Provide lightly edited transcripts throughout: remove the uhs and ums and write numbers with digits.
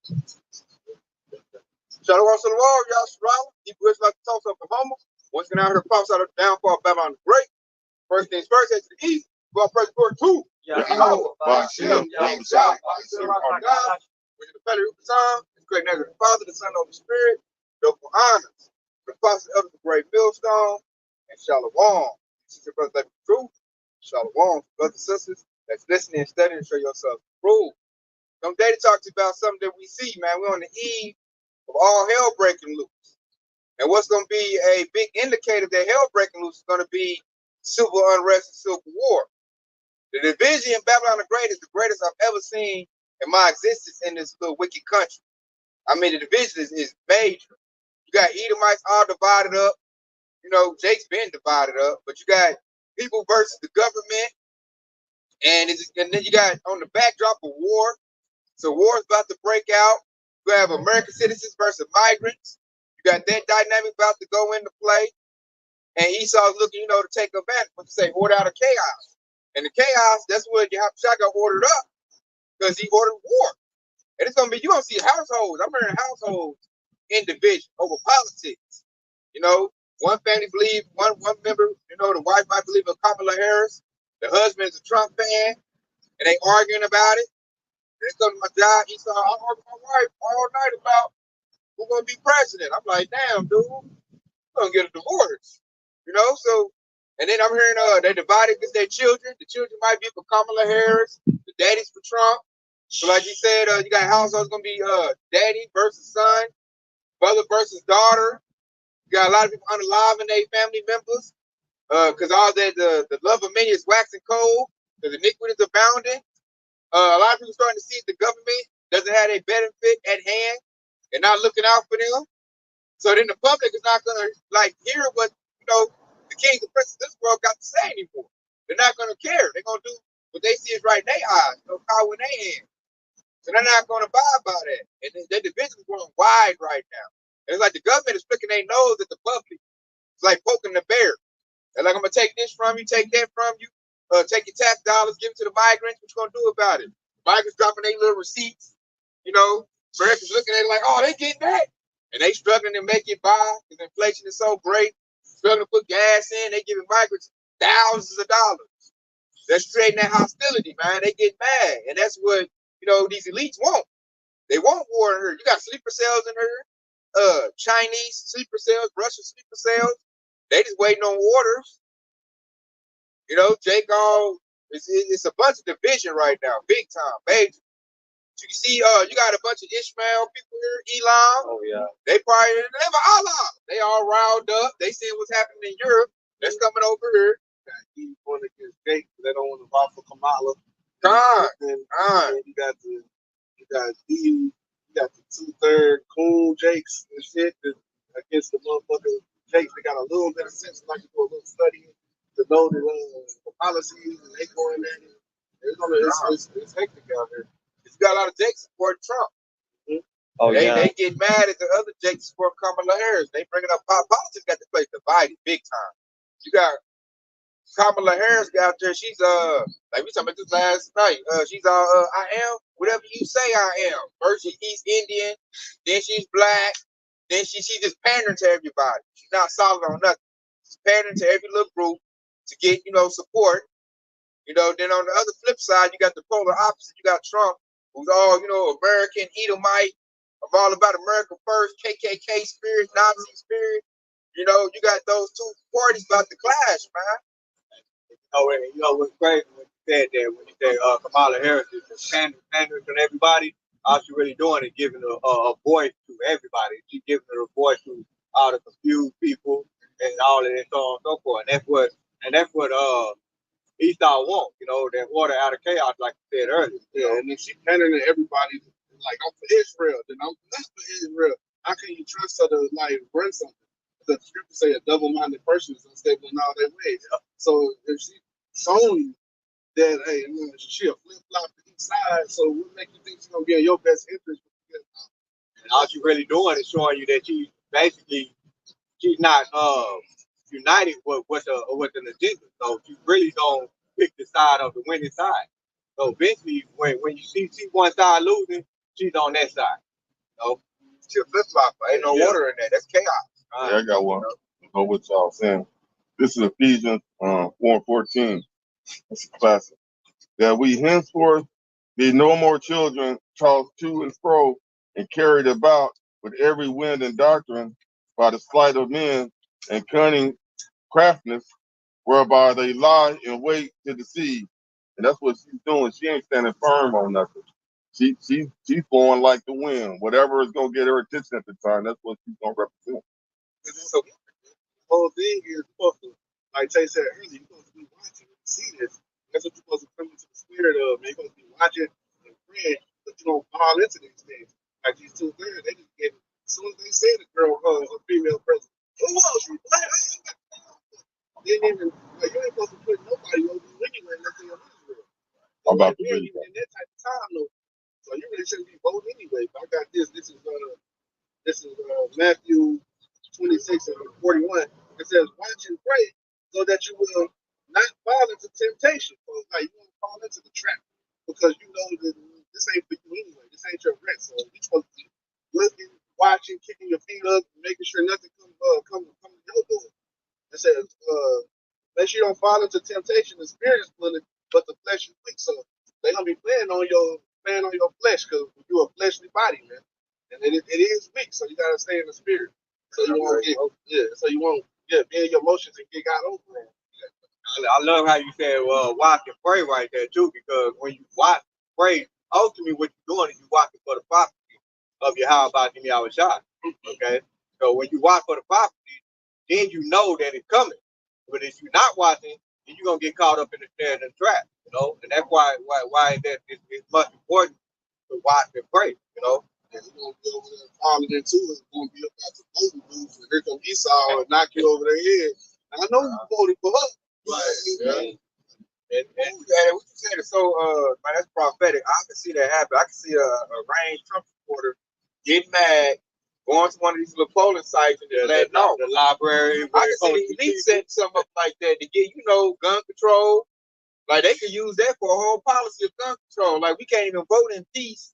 Shalom, shalom, y'all strong. Hebrew Israelites like Tulsa, Oklahoma. Once again, out here pops out of the downfall of Babylon the Great. First things first, head to the east. Go up first door two. Yeah, Hashem, Yahweh, our God, which is the Father of the Son, the great name of the Father, the Son, and the Spirit. Double honors. The Apostle of the great millstone, and Shalom. Sister, brothers, like the truth. Shalom, brothers and sisters. That's listening and studying and show yourself approved. I'm day to talk to you about something that we see, man. We're on the eve of all hell breaking loose. And what's going to be a big indicator that hell breaking loose is going to be civil unrest and civil war. The division in Babylon the Great is the greatest I've ever seen in my existence in this little wicked country. I mean, the division is major. You got Edomites all divided up. You know, Jake's been divided up. But you got people versus the government. And then you got on the backdrop of war. So war is about to break out. You have American citizens versus migrants. You got that dynamic about to go into play. And Esau's looking, to take advantage. What you say, order out of chaos. And the chaos, that's what Yahushua got ordered up. Because he ordered war. And it's going to be, you're going to see households. I'm hearing households in division over politics. One family believe, one member, the wife might believe in Kamala Harris. The husband is a Trump fan. And they arguing about it. Then come to my job, he said, I argue with my wife all night about who's going to be president. I'm like, damn, dude, we're going to get a divorce. So, and then I'm hearing they divided because their children. The children might be for Kamala Harris. The daddy's for Trump. So like you said, you got households going to be daddy versus son, brother versus daughter. You got a lot of people unaliving their family members because all the love of many is waxing cold because iniquity is abounding. A lot of people starting to see the government doesn't have a benefit at hand and not looking out for them. So then the public is not going to hear what, the kings and princes of this world got to say anymore. They're not going to care. They're going to do what they see is right in their eyes, power in their hands. So they're not going to abide by that. And their division is going wide right now. And it's like the government is flicking their nose at the public. It's like poking the bear. They're like, I'm going to take this from you, take that from you. Take your tax dollars, give them to the migrants. What you gonna do about it? Migrants dropping their little receipts. Americans looking at it like, oh, they getting that, and they struggling to make it by because inflation is so great. Struggling to put gas in, they giving migrants thousands of dollars. That's creating that hostility, man. They get mad, and that's what these elites want. They want war in here. You got sleeper cells in here, Chinese sleeper cells, Russian sleeper cells. They just waiting on orders. Jake it's a bunch of division right now, big time, major. So you see, you got a bunch of Ishmael people here, Elam. Oh yeah. They have Allah. They all riled up. They seeing what's happening in Europe. That's coming over here. He's going against Jake. They don't want to vote for Kamala. And you got the 2/3 cool Jakes and shit against the motherfucking Jakes. They got a little bit of sense, like to do a little studying. To know the policies and they go in there. It's hectic out here. You got a lot of Jakes supporting Trump. Mm-hmm. Oh, they get mad at the other Jakes supporting Kamala Harris. They bringing up politics, got the place divided big time. You got Kamala Harris out there. She's like we talking about this last night. She's I am whatever you say I am. First she's East Indian, then she's black, then she just pandering to everybody. She's not solid on nothing. She's pandering to every little group to get, support. Then on the other flip side, you got the polar opposite. You got Trump, who's all, American, Edomite, I'm all about America first, KKK spirit, Nazi spirit. You got those two parties about to clash, man. What's crazy when you said that, when you say Kamala Harris is pandering to everybody, all she's really doing is giving a voice to everybody. She's giving her a voice to all the confused people and all of that, so on and so forth. And that's what Esau wants, that order out of chaos, like you said earlier. Yeah, and if she pandering to everybody, like I'm for Israel, then I'm not for Israel. How can you trust her to run something? The scripture say a double-minded person is unstable in all their ways. So if she shown you that, hey, she a flip-flop to each side, so what make you think she's gonna be in your best interest? And all she's really doing is showing you that she's not united with an agenda. So she really don't pick the side of the winning side. So eventually, when you see one side losing, she's on that side. No, she flip flop. Ain't no water in there. That's chaos. Yeah, I got one. Go with y'all saying. This is Ephesians 4:14. It's a classic. That we henceforth be no more children tossed to and fro and carried about with every wind and doctrine by the sleight of men and cunning craftiness, whereby they lie in wait to deceive. And that's what she's doing. She ain't standing firm on nothing. She's going like the wind. Whatever is gonna get her attention at the time, that's what she's gonna represent. So the whole thing is supposed to, like Tay said earlier, you're supposed to be watching and see this. That's what you're supposed to come into the spirit of. Man. You're supposed to be watching and praying, but you don't fall into these things. Like these two girls, they just get, as soon as they say the girl, a female person, who was she? Black? They didn't even, like, you ain't supposed to put nobody over you anyway unless they're Israel. I'm about to We're read even in that type of time, though. So you really shouldn't be voting anyway. But I got this. This is Matthew 26 and 41. It says, watch and pray so that you will not fall into temptation. So it's like you won't fall into the trap because you know that this ain't for you anyway. This ain't your rest. So you're supposed to be looking, watching, kicking your feet up, making sure nothing come to your door. It says, make sure you don't fall into temptation. The spirit is willing, but the flesh is weak. So they're gonna be playing on your flesh because you're a fleshly body, man. And it is weak, so you gotta stay in the spirit. So you won't be in your emotions and get got over it. I love how you said watch and pray right there too, because when you watch pray, ultimately what you're doing is you watching for the prophecy of your how about me our shot. Okay. So when you watch for the prophecy, then you know that it's coming. But if you're not watching, then you're gonna get caught up in the snare and the trap, you know, and that's why that it's much important to watch and pray, you know. And you're gonna be over there falling into it, it's gonna be about the voting booth, and here come Esau and knock you over the head. And I know you voted for her. And what you said is so man, that's prophetic. I can see that happen. I can see a range Trump supporter getting mad, going to one of these little polling sites and just letting off. The library. I can see the elite setting something up like that to get, gun control. Like they could use that for a whole policy of gun control. Like we can't even vote in peace.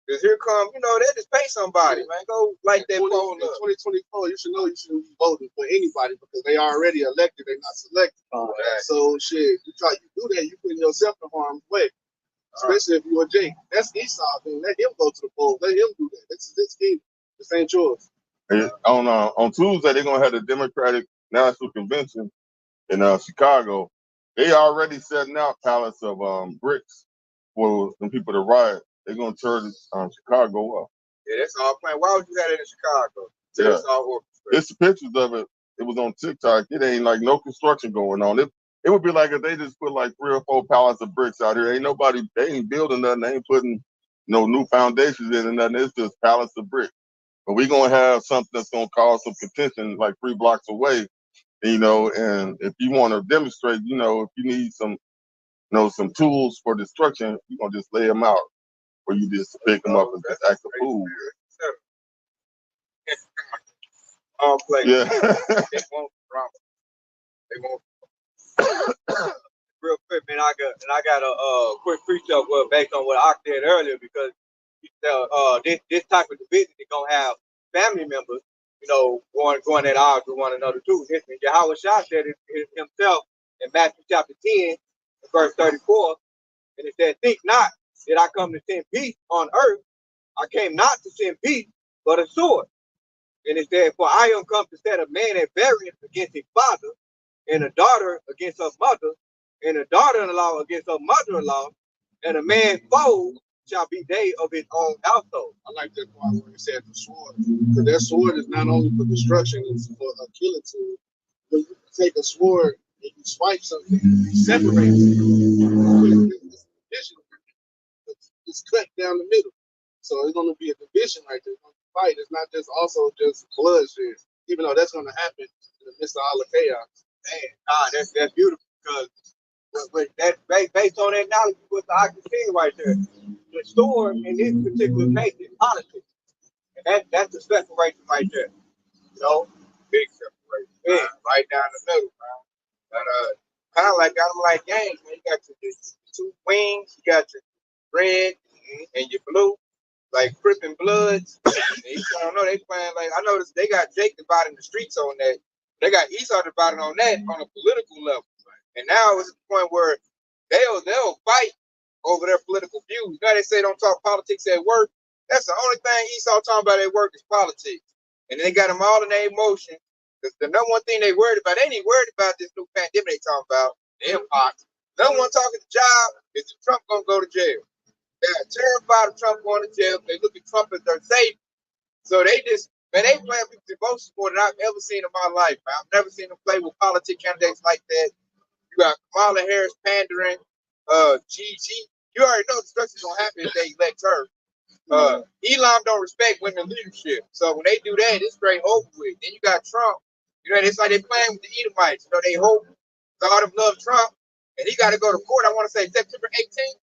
Because here come, they just pay somebody, man. Go like that poll. In 2024, you should know you shouldn't be voting for anybody because they already elected, they're not selected. Right. So shit, you do that, you putting yourself in harm's way. Especially if you're Jake. That's Esau thing. Let him go to the polls. Let him do that. This is his kingdom. This ain't yours. On Tuesday, they're gonna have the Democratic National Convention in Chicago. They already setting out pallets of bricks for some people to riot. They're gonna tear Chicago up. Yeah, that's all planned. Why would you have it in Chicago? Yeah. It's all orchestrated. It's pictures of it. It was on TikTok. It ain't like no construction going on. It would be like if they just put like 3 or 4 pallets of bricks out here. They ain't building nothing. They ain't putting no new foundations in and nothing. It's just pallets of bricks. But we're gonna have something that's gonna cause some contention like 3 blocks away. And if you want to demonstrate, if you need some tools for destruction, you're gonna just lay them out, or you just pick them up and just act a fool. Yeah. Yeah. They won't drama. They won't. Real quick, man. I got a quick precept based on what I said earlier, because this type of division is gonna have family members, going at odds with one another too. Listen, Yahweh Shah said it himself in Matthew chapter 10, verse 34, and it said, "Think not that I come to send peace on earth. I came not to send peace, but a sword." And it said, "For I am come to set a man at variance against his father, and a daughter against her mother, and a daughter-in-law against her mother-in-law, and a man's foe shall be they of his own household." I like that part where he said the sword. Because that sword is not only for destruction, it's for a killing tool. When you take a sword and you swipe something, you separate it. It's cut down the middle. So it's going to be a division right there. It's going to be fight. It's not just also just bloodshed, even though that's going to happen in the midst of all the chaos. Man, that's beautiful, because that based on that knowledge, what I can see right there. The sword in this particular case is politics, and that's the separation right there. Big separation, yeah. Right down the middle, man. But kind of like games, man. You got your 2 wings, you got your red and your blue. like Crippin' Bloods. I don't know, they playing like I noticed they got Jake divided in the streets on that. They got Esau divided on that on a political level. And now it's at the point where they'll fight over their political views. Now they say don't talk politics at work. That's the only thing Esau talking about at work is politics. And they got them all in their emotion. Because the number one thing they worried about, they ain't worried about this new pandemic they talking about, the mpox. Number one talking to job is that Trump gonna go to jail. They're terrified of Trump going to jail. They look at Trump as their safe. So they just, man, they playing people's emotions more than I've ever seen in my life, man. I've never seen them play with politic candidates like that. You got Kamala Harris pandering, Gigi. You already know destruction's gonna happen if they elect her. Elon don't respect women leadership. So when they do that, it's straight over with. Then you got Trump. You know, it's like they playing with the Edomites. You know, they hope God of love Trump, and he got to go to court. I want to say September 18th.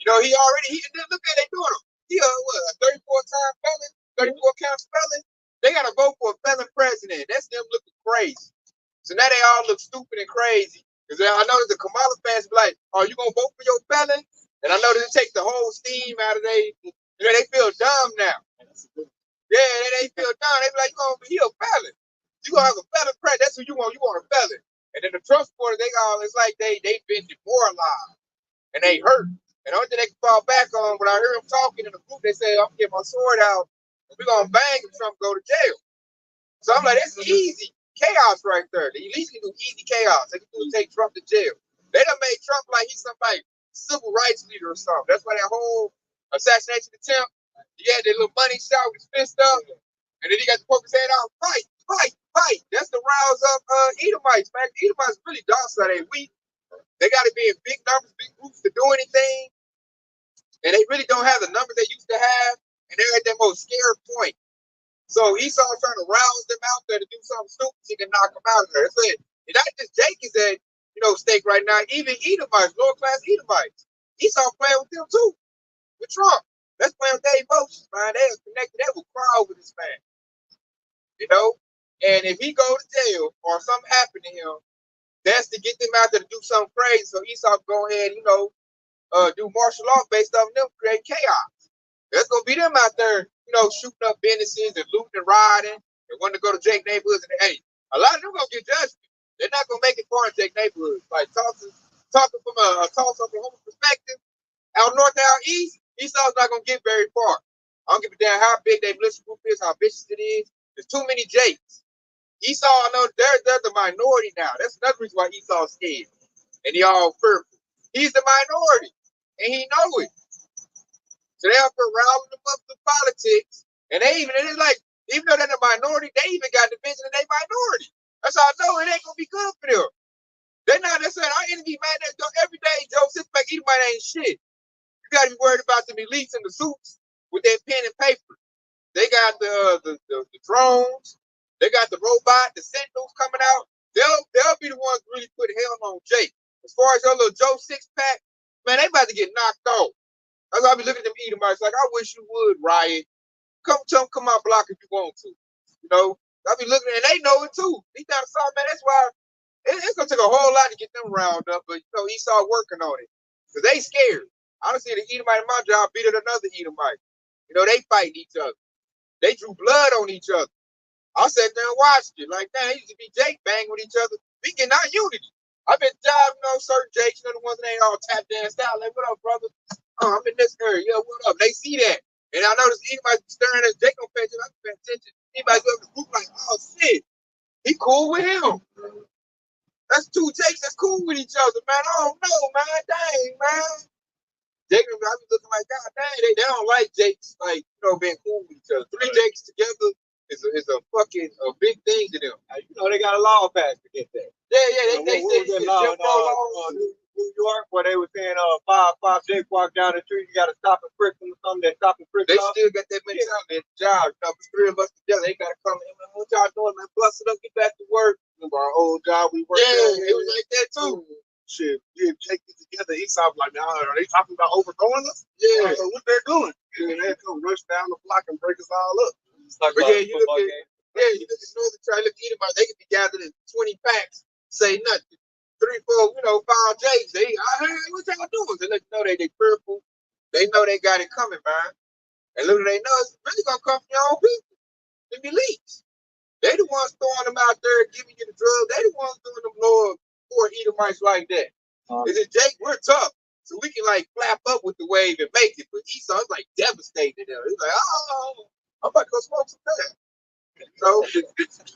You know, he look at they doing him. He a 34-time felon, 34 count felon. They got to vote for a felon president. That's them looking crazy. So now they all look stupid and crazy. Because I know that the Kamala fans be like, "Oh, you gonna vote for your felon?" And I know that it takes the whole steam out of they. You know, they feel dumb now. Yeah, they feel dumb. They be like, "You gonna be a felon? You gonna have a felon president? That's who you want. You want a felon?" And then the Trump supporters, it's like they've been demoralized and they hurt. And the only thing they can fall back on, when I hear them talking in the group, they say, "I'm getting my sword out. And we're gonna bang if Trump go to jail." So I'm like, that's easy chaos right there. The elites can do easy chaos. They can do take Trump to jail. They done made Trump like he's somebody civil rights leader or something. That's why that whole assassination attempt, he had that little money shot with his fist up, and then he got the poke his head out, fight, fight, fight. That's the rouse up Edomites, man. Edomites really docile, they weak. They got to be in big numbers, big groups to do anything, and they really don't have the numbers they used to have, and they're at their most scared point. So Esau's trying to rouse them out there to do something stupid so he can knock them out of there. That's it. And not just Jake is at, stake right now, even Edomites, lower class Edomites. Esau playing with them too, with Trump. That's playing with their emotions, man. They are connected. They will cry over this man. And if he go to jail or something happen to him, that's to get them out there to do something crazy. So Esau go ahead, do martial law based on them, create chaos. There's gonna be them out there, shooting up businesses and looting and riding and wanting to go to Jake neighborhoods. And hey, a lot of them gonna get judged. They're not gonna make it far in Jake neighborhoods. Like talking from a Tulsa, Oklahoma perspective, out north, out east, Esau's not gonna get very far. I don't give a damn how big their militia group is, how vicious it is. There's too many Jakes. Esau, I know they're the minority now. That's another reason why Esau's scared and he all fearful. He's the minority, and he know it. So they have to round them up to politics. And even though they're the minority, they even got division in their minority. That's how I know it ain't gonna be good for them. They're not saying our enemy, man, every day Joe sits back, Edomite ain't shit. You gotta be worried about them elites in the suits with their pen and paper. They got the drones, they got the robot, the sentinels coming out. They'll be the ones really put hell on Jake. As far as your little Joe six-pack, man, they about to get knocked off. That's why I be looking at them Edomites like, I wish you would, Riot. Come my block if you want to. I be looking, and they know it too. He down south, man. That's why it's gonna take a whole lot to get them round up. But Esau working on it because they scared. I don't see the Edomite in my job beat another Edomite. They fight each other. They drew blood on each other. I sat there and watched it. Like, man, it used to be Jake banging with each other. We getting our unity. I've been job, certain Jakes, the ones that ain't all tap danced out. Like, what up, brother? Oh, I'm in this area. Yeah, what up? They see that. And I noticed anybody staring at Jake don't pay attention. I pay attention. Anybody go to the group like, oh shit, he cool with him. That's two Jakes that's cool with each other, man. I don't know, man. Dang, man. Jake and I be looking like, God dang, they don't like Jakes, like, being cool with each other. Three Jakes together is a fucking big thing to them. They got a law passed to get that. Yeah, they say law in New York where they were saying five Jake walk down the street, you gotta stop and frisk them or something, they stop and frisk them. They still got that mentality at the job. It's three of us together. They gotta come in. What y'all doing, man? Bust it up, get back to work. Remember our old job we worked at? Yeah, it was like that too. Shit, yeah, take it together. Esau like, now are they talking about overthrowing us? Yeah. What they're doing? And they come rush down the block and break us all up. You look at Northern Tribe, look at anybody, they can be gathered in 20 packs, say nothing. 3, 4, 5 J's. Hey, what y'all doing? They let you know they fearful. They know they got it coming, man. And little they know it's really gonna come from your own people, them elites. They the ones throwing them out there, giving you the drugs. They the ones doing them Lord poor Edomites like that. Is it Jake? We're tough, so we can like flap up with the wave and make it. But Esau's like devastated. He's like, oh, I'm about to go smoke some that. So,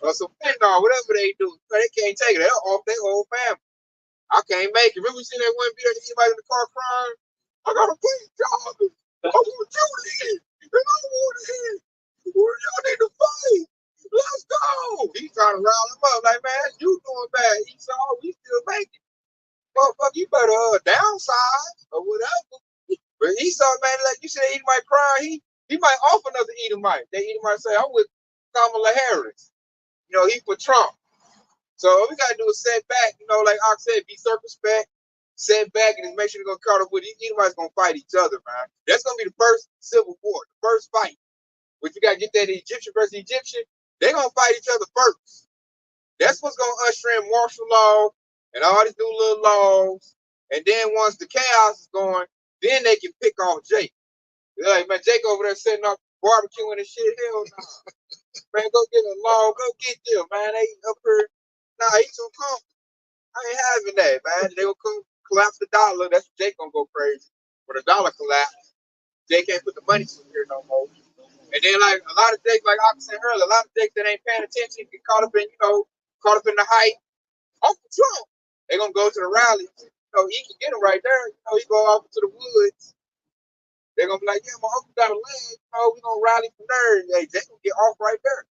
or some fentanyl, whatever they do, they can't take it. They're off their whole family. I can't make it. Remember we seen that one video of anybody in the car crying? I got a police job. I want you to leave. And I want to hit. Y'all need to fight. Let's go. He's trying to rile him up. Like, man, that's you doing bad. Esau, we still making. Motherfucker, you better downsize or whatever. But Esau, man, like you said, Edomite crying, he might offer another Edomite. That Edomite say, I'm with Kamala Harris. You know, he for Trump. So all we gotta do is set back, you know, like I said, be circumspect, set back, and just make sure they're gonna caught up with these Edomites gonna fight each other, man. That's gonna be the first civil war, the first fight. But you gotta get that Egyptian versus Egyptian, they're gonna fight each other first. That's what's gonna usher in martial law and all these new little laws. And then once the chaos is going, then they can pick off Jake. They're like, man, Jake over there setting up barbecuing and shit. Hell no. Man, go get a law, go get them, man. They up here. Nah, he too comfortable. I ain't having that, man. They gonna come collapse the dollar. That's what Jake gonna go crazy. When the dollar collapse, Jake can't put the money in here no more. And then like a lot of Jakes, like I said earlier, a lot of Jakes that ain't paying attention get caught up in, caught up in the hype. Uncle Trump. They gonna go to the rallies. He can get them right there. He go off to the woods. They're gonna be like, yeah, my uncle got a leg. We gonna rally from there. Hey, Jake gonna get off right there.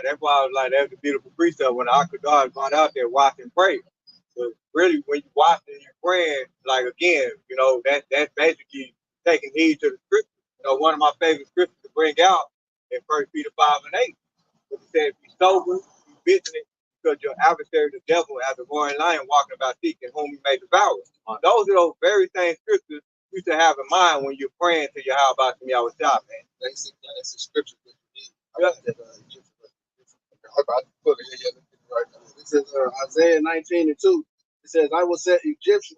That's why I was like, that's a beautiful precept when the Akadar is going out there watching pray. So really, when you watching and you're praying, like again, that's basically taking heed to the scripture. One of my favorite scriptures to bring out in 1 Peter 5:8. It says, be sober, be vigilant, because your adversary, the devil, as a roaring lion, walking about seeking whom he may devour. Those are those very same scriptures you should have in mind when you're praying to your how about me, I was shot, man. That's the scripture that you need. It says Isaiah 19:2. It says, I will set Egyptian.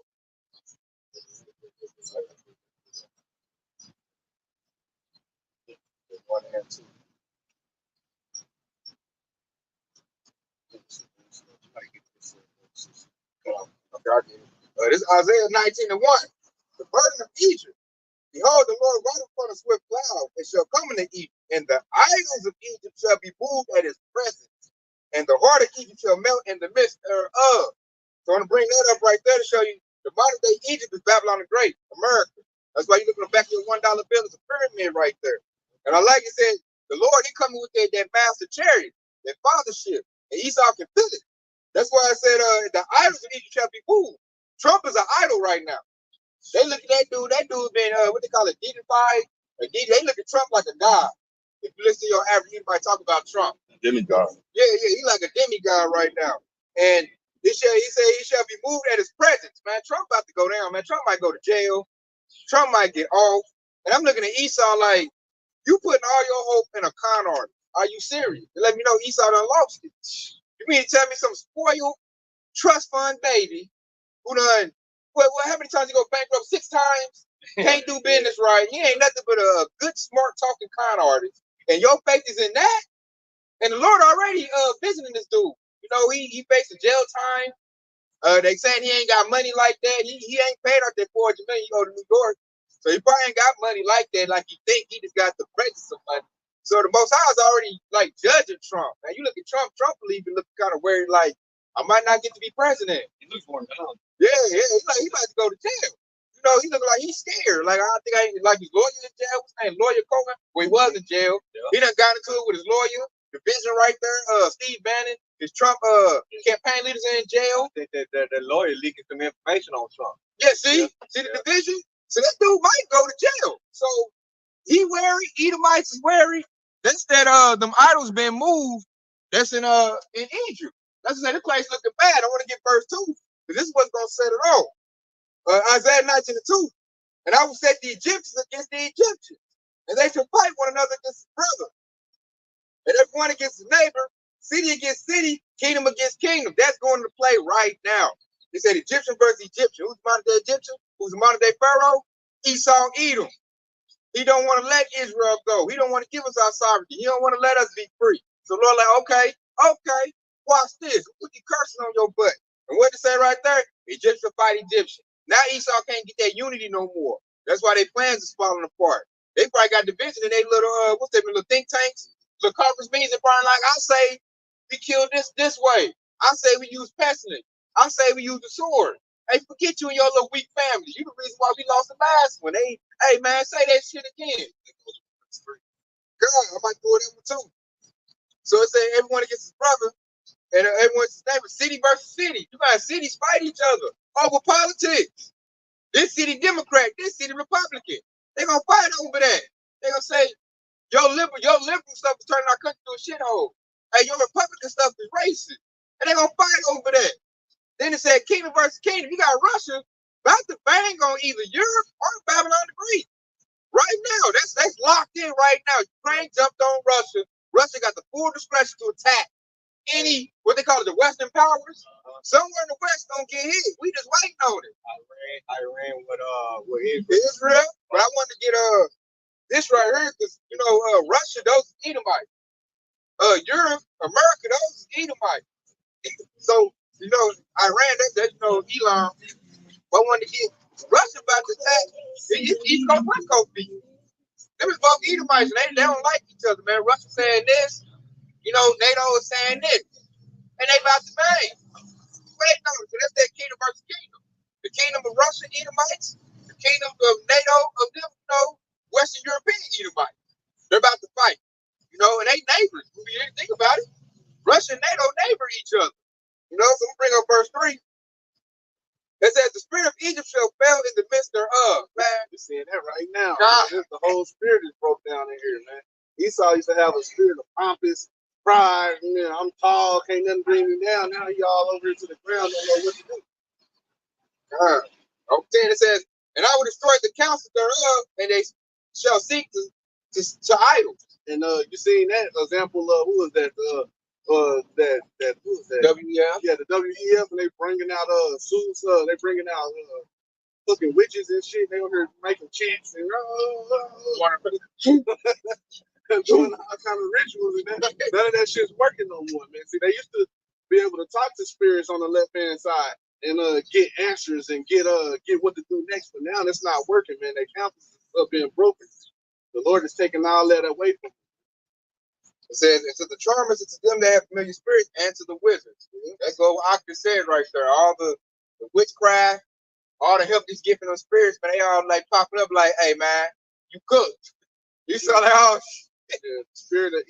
This is Isaiah 19:1. The burden of Egypt. Behold, the Lord rideth upon a swift cloud, and shall come into Egypt, and the idols of Egypt shall be moved at his presence, and the heart of Egypt shall melt in the midst thereof. So I want to bring that up right there to show you the modern day Egypt is Babylon the Great, America. That's why you look in the back of your $1 bill, it's a pyramid right there. And I like it said, the Lord, he coming with that master chariot, that fathership, and Esau can feel it. That's why I said the idols of Egypt shall be moved. Trump is an idol right now. They look at that dude been, what they call it, deified. They look at Trump like a god. If you listen to your average, anybody talk about Trump. Demigod. Yeah, he like a demigod right now. And he said he shall be moved at his presence, man. Trump about to go down, man. Trump might go to jail. Trump might get off. And I'm looking at Esau like, you putting all your hope in a con artist. Are you serious? They let me know Esau done lost it. You mean to tell me some spoiled trust fund baby who done, how many times you go bankrupt? 6 times? Can't do business right. He ain't nothing but a good, smart talking con artist. And your faith is in that? And the Lord already visiting this dude. He faced a jail time. They saying he ain't got money like that. He ain't paid out that $400 million. You go to New York. So he probably ain't got money like that, like he think. He just got the presence of money. So the Most High is already like judging Trump. Now you look at Trump believe he look kind of worried, like I might not get to be president. He looks more down. Yeah, he about to go to jail. He looking like he's scared. Like I think like his lawyer in jail. What's his name? Lawyer Coleman. Well, he was in jail. Yeah. He done got into it with his lawyer. The vision right there. Steve Bannon. His Trump campaign leaders in jail. I think that the lawyer leaking some information on Trump. Yeah, see the division. So that dude might go to jail. So he wary. Edomites is wary. That's that them idols been moved. That's in Egypt. That's to say this place looking bad. I want to get verse 2 because this is what's gonna set it off. Isaiah 19:2. And I will set the Egyptians against the Egyptians, and they shall fight one another against his brother, and everyone against his neighbor, city against city, kingdom against kingdom. That's going to play right now. He said Egyptian versus Egyptian. Who's the modern day Egyptian? Who's the modern day Pharaoh? Esau, Edom. He don't want to let Israel go. He don't want to give us our sovereignty. He don't want to let us be free. So Lord, like, okay, watch this. Put the cursing on your butt. And what to say right there? Egyptian fight Egyptian. Now Esau can't get that unity no more. That's why their plans is falling apart. They probably got division in their little little think tanks, little conference meetings, and probably like, I say we kill this way. I say we use pestilence. I say we use the sword. Hey, forget you and your little weak family. You the reason why we lost the last one. Hey man, say that shit again. God, I might do that one too. So it said everyone against his brother, and everyone's neighbor, city versus city. You got cities fight each other over politics. This city Democrat, this city Republican. They're gonna fight over that. They're gonna say, your liberal stuff is turning our country to a shithole. Hey, your Republican stuff is racist. And they're gonna fight over that. Then it said kingdom versus kingdom. You got Russia about to bang on either Europe or Babylon the Great. Right now, that's locked in right now. Ukraine jumped on Russia. Russia got the full discretion to attack any, what they call it, the Western powers. Somewhere in the West gonna get hit. We just waiting on it. Iran with Israel. But I wanted to get this right here because Russia, those Edomites. Europe, America, those Edomites. So Iran, that's Elon. I wanted to get Russia about to attack. It's East Coast, West Coast people. Them is both Edomites, and they don't like each other, man. Russia saying this, NATO is saying this, and they about to bang. Wait, no, so that's that kingdom versus kingdom. The kingdom of Russia Edomites, the kingdom of NATO of them, Western European Edomites. They're about to fight, and they neighbors. If you didn't think about it, Russia and NATO neighbor each other. So I'm gonna bring up verse 3. It says the spirit of Egypt shall fail in the midst thereof. Man, You're seeing that right now. God. The whole spirit is broke down in here, man. Esau used to have a spirit of pompous pride. I'm tall, can't nothing bring me down. Now he all over to the ground, don't know what to do. God. Okay, it says, and I will destroy the counsel thereof, and they shall seek to idols. And you seen that example of who was that? That who was that? WEF. Yeah, the WEF, and they bringing out suits. They bringing out fucking witches and shit. They over here making chants and doing all kind of rituals, and none of that shit's working no more, man. See, they used to be able to talk to spirits on the left hand side and get answers and get what to do next. But now that's not working, man. Their counsels are being broken. The Lord is taking all that away from them. It says, and to the charmers, and to them that have familiar spirits, and to the wizards. That's what Octa said right there. All the witchcraft, all the help he's giving them spirits, but they all like popping up like, hey man, you cooked. You saw that all shit. The spirit of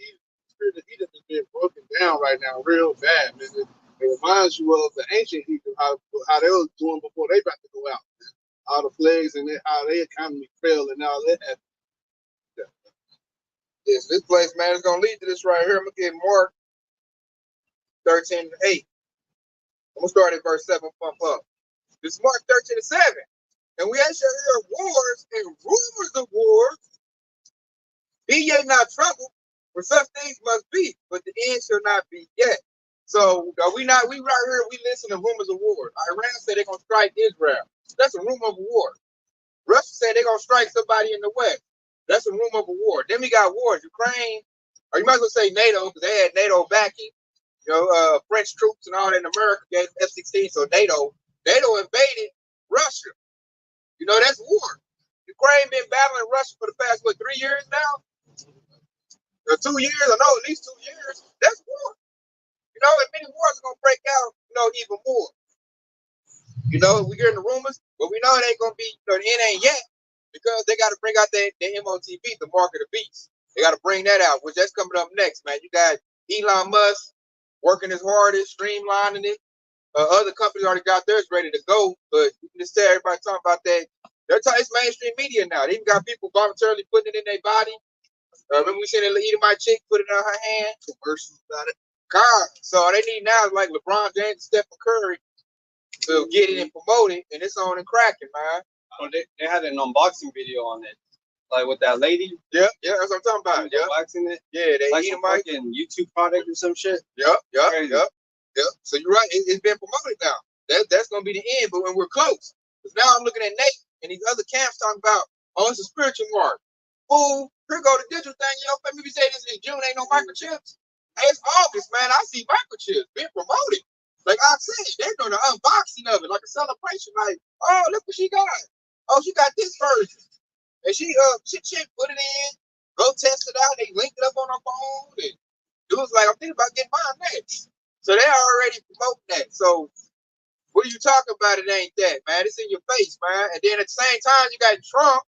Egypt is being broken down right now, real bad, man. It reminds you of the ancient Egypt, how they was doing before they about to go out. Man. All the plagues and how their economy fell and all that happened. Yes, this place, man, is going to lead to this right here. I'm going to get Mark 13 and 8. I'm going to start at verse 7, pump up. This is Mark 13 and 7. And we shall hear wars and rumors of wars. Be ye not troubled, for such things must be, but the end shall not be yet. So we right here, we listen to rumors of war. Iran said they're going to strike Israel. That's a rumor of war. Russia said they're going to strike somebody in the West. That's a rumor of a war. Then we got wars. Ukraine, or you might as well say NATO, because they had NATO backing. French troops and all that in America gave F-16. So NATO invaded Russia. That's war. Ukraine been battling Russia for the past, 3 years now? 2 years? I know, at least 2 years. That's war. And many wars are going to break out, even more. We hearing the rumors, but we know it ain't going to be, the end ain't yet. Because they got to bring out the MOTB, the mark of the beast. They got to bring that out, which that's coming up next, man. You got Elon Musk working his hardest, streamlining it. Other companies already got theirs ready to go, but you can just tell everybody talking about that. It's mainstream media now. They even got people voluntarily putting it in their body. Remember we seen that Edomite chick put it on her hand? Commercials about it. God. So all they need now is like LeBron James and Stephen Curry to get it and promote it, and it's on and cracking, man. Oh, they had an unboxing video on it, like with that lady. Yeah, that's what I'm talking about. Yeah, unboxing it. Yeah, they like eat some them fucking YouTube product or some shit. Yep. So you're right. It's been promoted now. That's gonna be the end. But when we're close, because now I'm looking at Nate and these other camps talking about, it's a spiritual mark. Fool, here go the digital thing. You know, let me say this in June, ain't no microchips. Hey, it's August, man. I see microchips being promoted. Like I said, they're doing an unboxing of it, like a celebration. Like, oh, look what she got. Oh, she got this version. And she put it in, go test it out. They linked it up on her phone. And it was like, I'm thinking about getting mine next. So they already promoting that. So what are you talking about? It ain't that, man. It's in your face, man. And then at the same time, you got Trump.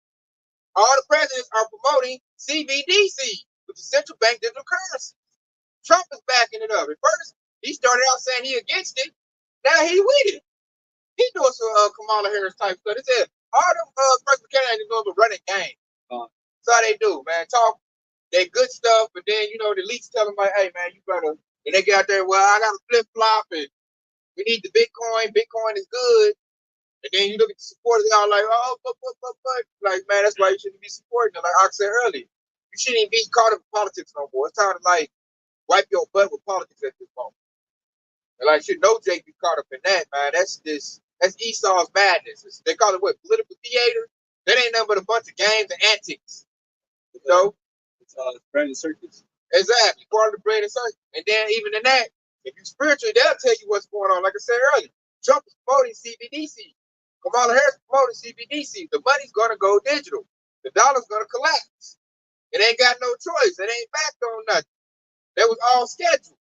All the presidents are promoting CBDC, which is central bank digital currency. Trump is backing it up. At first, he started out saying he against it. Now he with it. He doing some Kamala Harris type stuff. They said all them president candidates doing the running game. That's how they do, man. Talk they good stuff, but then the leaks tell them like, hey man, you better. And they get out there, well, I got a flip flop, and we need the Bitcoin. Bitcoin is good. And then you look at the supporters, they're all like, oh, but. Like, man, that's why you shouldn't be supporting it. Like I said earlier, you shouldn't even be caught up in politics no more. It's time to like wipe your butt with politics at this moment. And like, should no Jake be caught up in that, man? That's Esau's madness. They call it what? Political theater? That ain't nothing but a bunch of games and antics. It's bread and circus. Exactly. Part of the bread and circus. And then even in that, if you spiritually, they'll tell you what's going on. Like I said earlier, Trump is promoting CBDC. Kamala Harris promoting CBDC. The money's gonna go digital. The dollar's gonna collapse. It ain't got no choice. It ain't backed on nothing. That was all scheduled.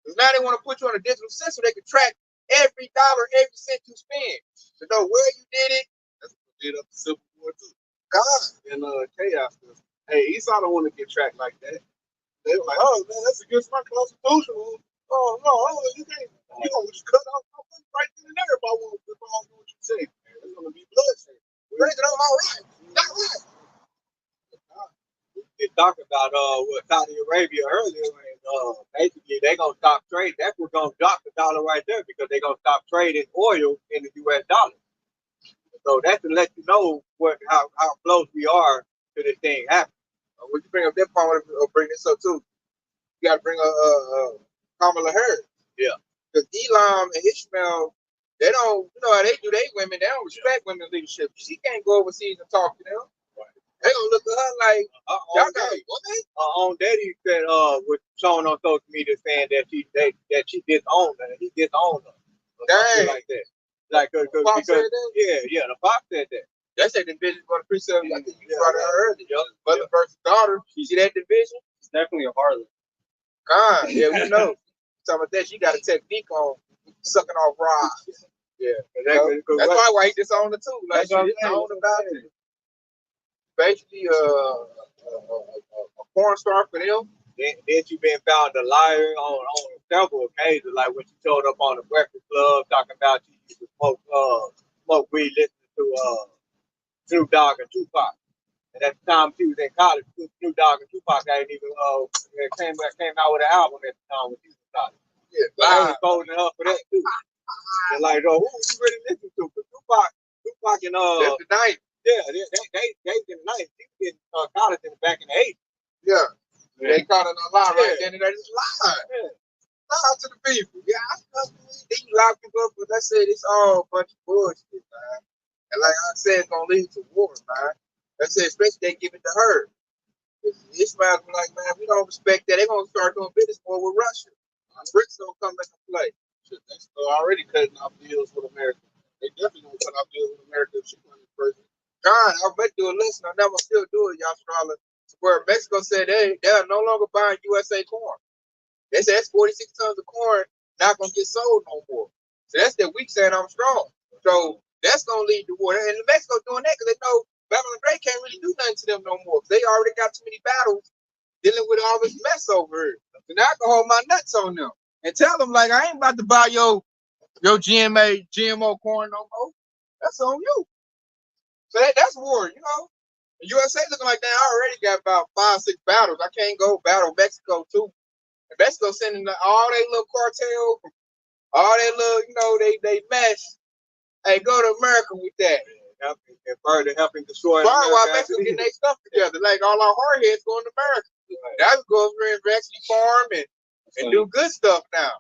Because now they want to put you on a digital system. They can track every dollar, every cent you spend. To know where you did it. That's what did up the Civil War too. God. And chaos. Hey, Esau don't want to get tracked like that. They were like, oh man, that's against my constitution. Oh no, you can't. You gonna just cut off my foot right then and there if I want to do what you say. It's gonna be bloodshed. Bring it on my right. Not right. We talked about with Saudi Arabia earlier, and basically they're gonna stop trade. That's what's gonna drop the dollar right there because they're gonna stop trading oil in the U.S. dollar. So that's to let you know how close we are to this thing happening. When you bring up that point, I want to bring this up too. You got to bring up Kamala Harris. Yeah. Because Elam and Ishmael, they don't, how they do they women, they don't respect women's leadership. She can't go overseas and talk to them. Right. They gonna look at her like, y'all got a woman? On Daddy said, was showing on social media saying that she disowned her. He disowned her. Dang. Like that. Like, because the Fox said that. That's that division for the precept. I think you brought her earlier. Mother versus daughter. You see that division? It's definitely a harlot. God, yeah, we know. Talking about that, she got a technique on sucking off rods. Yeah, that's why he disowned her too. Like she disowned about it. Basically, a porn star for them. Then she been found a liar on several occasions, like when she showed up on the Breakfast Club talking about she used to smoke weed, listening to Snoop Dogg and Tupac. And at the time she was in college, Snoop Dogg and Tupac hadn't even came out with an album at the time when she was in college. Yeah, they was holding her for that too. And like, who you really listen to? Tupac and that's the night. Yeah, they in the night. She was in college back in the 80s. Yeah. They caught it a lie right then, and they just lied. Yeah. Lie to the people. Yeah, they lock people up, but I said it's all a bunch of bullshit, man. And like I said, it's gonna lead to war, man. I said, especially they give it to her. Israel's like, man, we don't respect that. They're gonna start doing business more with Russia. BRICS don't come into play. They're already cutting off deals with America. They definitely gonna cut off deals with America if she runs president. God, I'll bet you a listen. I'll never still do it, y'all Australia. Where Mexico said they're no longer buying USA corn. They said that's 46 tons of corn not gonna get sold no more. So that's their weak saying I'm strong. So that's gonna lead to war. And Mexico doing that because they know Babylon Great can't really do nothing to them no more. Because they already got too many battles dealing with all this mess over here. So now I can hold my nuts on them and tell them like I ain't about to buy your GMO corn no more. That's on you. So that's war, The USA looking like they already got about 5-6 battles. I can't go battle Mexico too. And Mexico sending all their little cartel, all their little, they mess. Hey, go to America with that. And further helping destroy why Mexico getting their stuff together. Like all our hardheads going to America. Right. Now we go over there and actually farm and do good stuff now.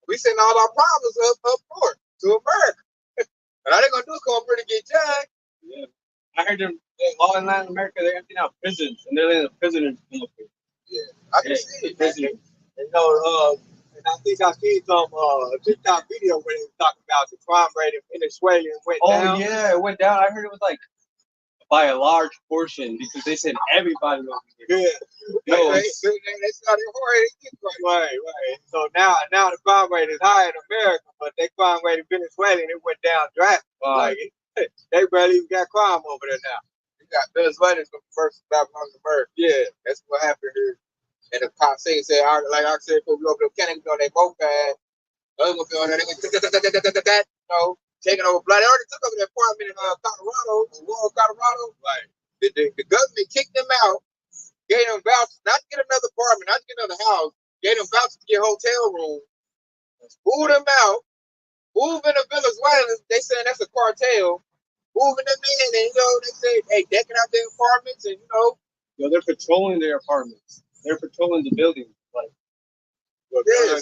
We send all our problems up north to America. And all they're gonna do is come over to get judged. Yeah. I heard them all in Latin America. They're emptying out prisons, and they're letting the prisoners come up here. Yeah, I can see it. Prisoners. And and I think I seen some TikTok video where they was talking about the crime rate in Venezuela went down. Oh yeah, it went down. I heard it was like by a large portion because they said everybody was here. Yeah. They started right. So now the crime rate is high in America, but their crime rate in Venezuela and it went down drastically. Like they barely even got crime over there now. You got Venezuelans from the first Babylon America. Yeah, that's what happened here. And the cop said, like I said, we over the mechanic, they both bad. The other one on there, they went, taking over blood. They already took over the apartment in Colorado. Right. The government kicked them out, gave them vouchers, not to get another apartment, not to get another house, gave them vouchers to get hotel room, moved them out, moving the Venezuelans. They saying that's a cartel. Moving them in, and they say, hey, decking out their apartments, and they're patrolling their apartments. They're patrolling the buildings. Like, so I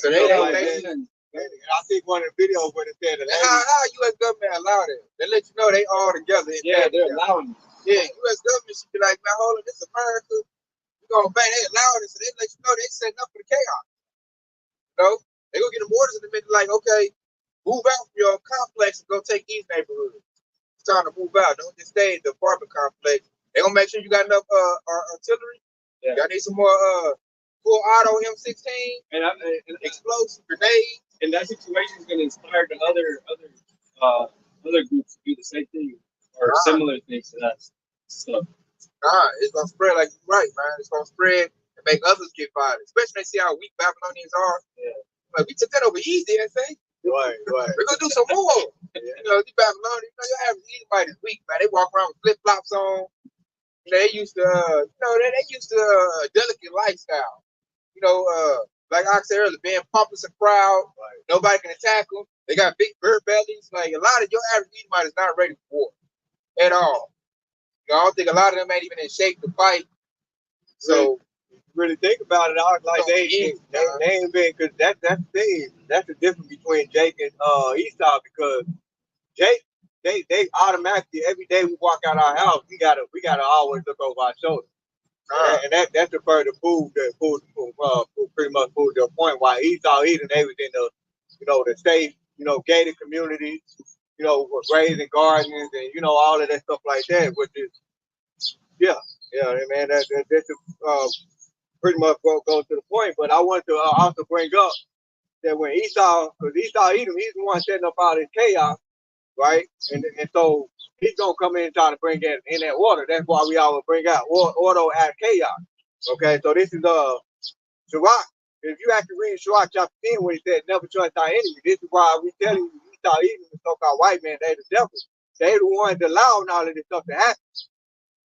think one of the videos where they said how U.S. government allow that? They let you know they all together. Yeah, they're allowing. Yeah, U.S. government should be like, man, hold on, this is America. We're gonna bang. They allow this, so they let you know they setting up for the chaos. They gonna get them orders in the middle, like, okay, move out from your complex and go take these neighborhoods. It's time to move out. Don't just stay in the apartment complex. They gonna make sure you got enough artillery. Yeah. Y'all need some more full auto M16 and explosive grenades. And that situation is gonna inspire the other groups to do the same thing or similar things to that. So it's gonna spread like you're right, man. It's gonna spread and make others get violent, especially when they see how weak Babylonians are. Yeah. Like, we took that over easy, I say. Right. We're gonna do some more. These Babylonians, you have anybody this week, man. They walk around with flip flops on. They used to, they used to delicate lifestyle. Like I said earlier, being pompous and proud. Right. Nobody can attack them. They got big bird bellies. Like a lot of your average Edomite is not ready for war at all. I don't think a lot of them ain't even in shape to fight. So really think about it, like they ain't been, because that's the thing. That's the difference between Jake and Esau, because Jake, they automatically every day we walk out our house, we gotta always look over our shoulder. And that's the part to prove that pretty much prove their point why Esau eating they was in the safe, gated communities, with raising gardens and all of that stuff like that, which is man, that's pretty much goes to the point. But I want to also bring up that when Esau, because Esau Edom, he's the one setting up all this chaos, right? And so he's gonna come in and try to bring in that order. That's why we always bring out order out of chaos. Okay, so this is Sirach. If you actually read Sirach chapter 10, where he said, "Never trust thy enemy," this is why we tell you Esau Edom, the so-called white man, they the devil. They the ones allowing all of this stuff to happen.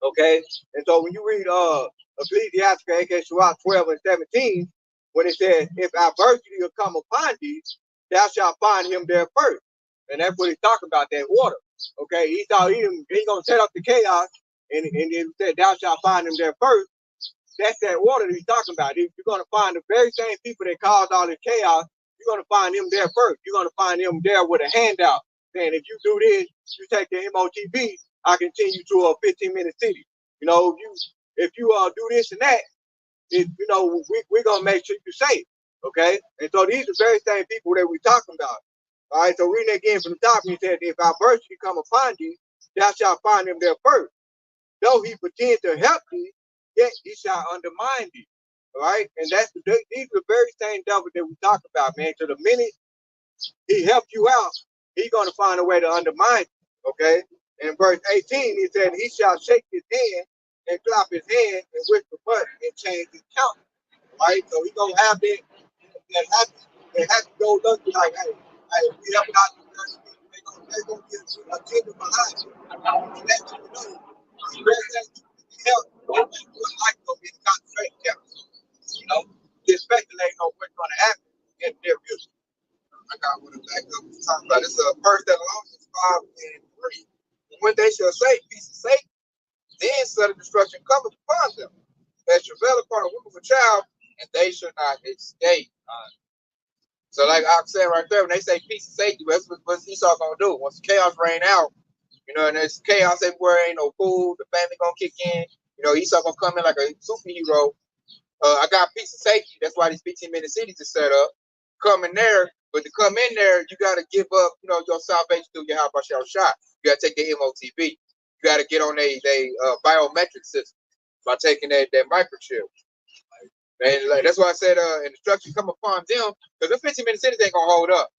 Okay, and so when you read Ecclesiastes, aka Sirach 12 and 17, when it says, "If adversity will come upon thee, thou shalt find him there first." And that's what he's talking about, that order. Okay, he's gonna set up the chaos, and it said, "Thou shalt find him there first." That's that order that he's talking about. You're gonna find the very same people that caused all this chaos. You're gonna find them there first. You're gonna find them there with a handout saying, "If you do this, you take the MOTB, I can send you to a 15-minute city. If you do this and that, we're gonna make sure you're safe." Okay, and so these are the very same people that we're talking about. All right, so reading again from the top, he said, "If adversity come upon thee, thou shalt find him there first. Though he pretend to help thee, yet he shall undermine thee." All right, and these are the very same devil that we talk about, man. So the minute he helped you out, he's gonna find a way to undermine you. Okay, in verse 18, he said, "He shall shake his hand and clap his hand and whisper but and change his countenance." Right, so he's gonna have that happy goes up to like, hey, we help out these person people. They're gonna get a kingdom behind you. And that's what you help. Wouldn't like to go get a concentration camp. Just speculating on what's gonna happen in the near future. I got what back up to talk about. It's a First Thessalonians 5 and 3. When they shall say, "Peace and safety," then sudden destruction cometh upon them. They shall travail upon a woman with a child, and they shall not escape. So like I said right there, when they say peace and safety, what's Esau gonna do? Once the chaos rain out, You know, and there's chaos everywhere. Ain't no food. The family gonna kick in. You know, Esau gonna come in like a superhero. I got peace and safety. That's why these 15-minute cities are set up. Come in there, but to come in there, you gotta give up, you know, your salvation through your house by shot. You gotta take the MOTB. You gotta get on a biometric system by taking that microchip. And like, that's why I said an instruction come upon them, because the 15-minute cities ain't gonna hold up.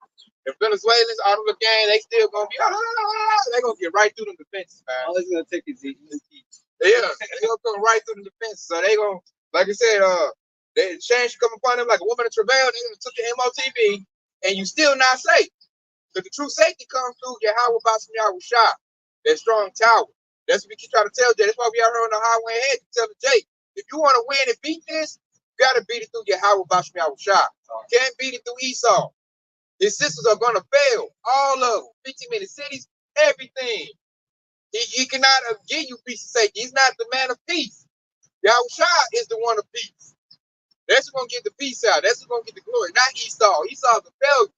The Venezuelans out of the game, they still gonna be they gonna get right through them defenses, man. All it's gonna take is the Yeah, they gonna come right through the defenses. So they gonna, like I said, the change should come upon them like a woman in travail. They gonna took the MOTV, and you still not safe. Because the true safety comes through Yahweh Basem Yahweh Shah, that strong tower. That's what we keep trying to tell Jay. That's why we out here on the highway ahead to tell Jay, if you want to win and beat this, you got to beat it through Yahweh Basem Yahweh Shah. You can't beat it through Esau. His sisters are going to fail. All of them. 15-minute cities, everything. He cannot give you peace and safety. He's not the man of peace. Yahweh Shah is the one of peace. That's who's going to get the peace out. That's who's going to get the glory. Not Esau. Esau's a failure.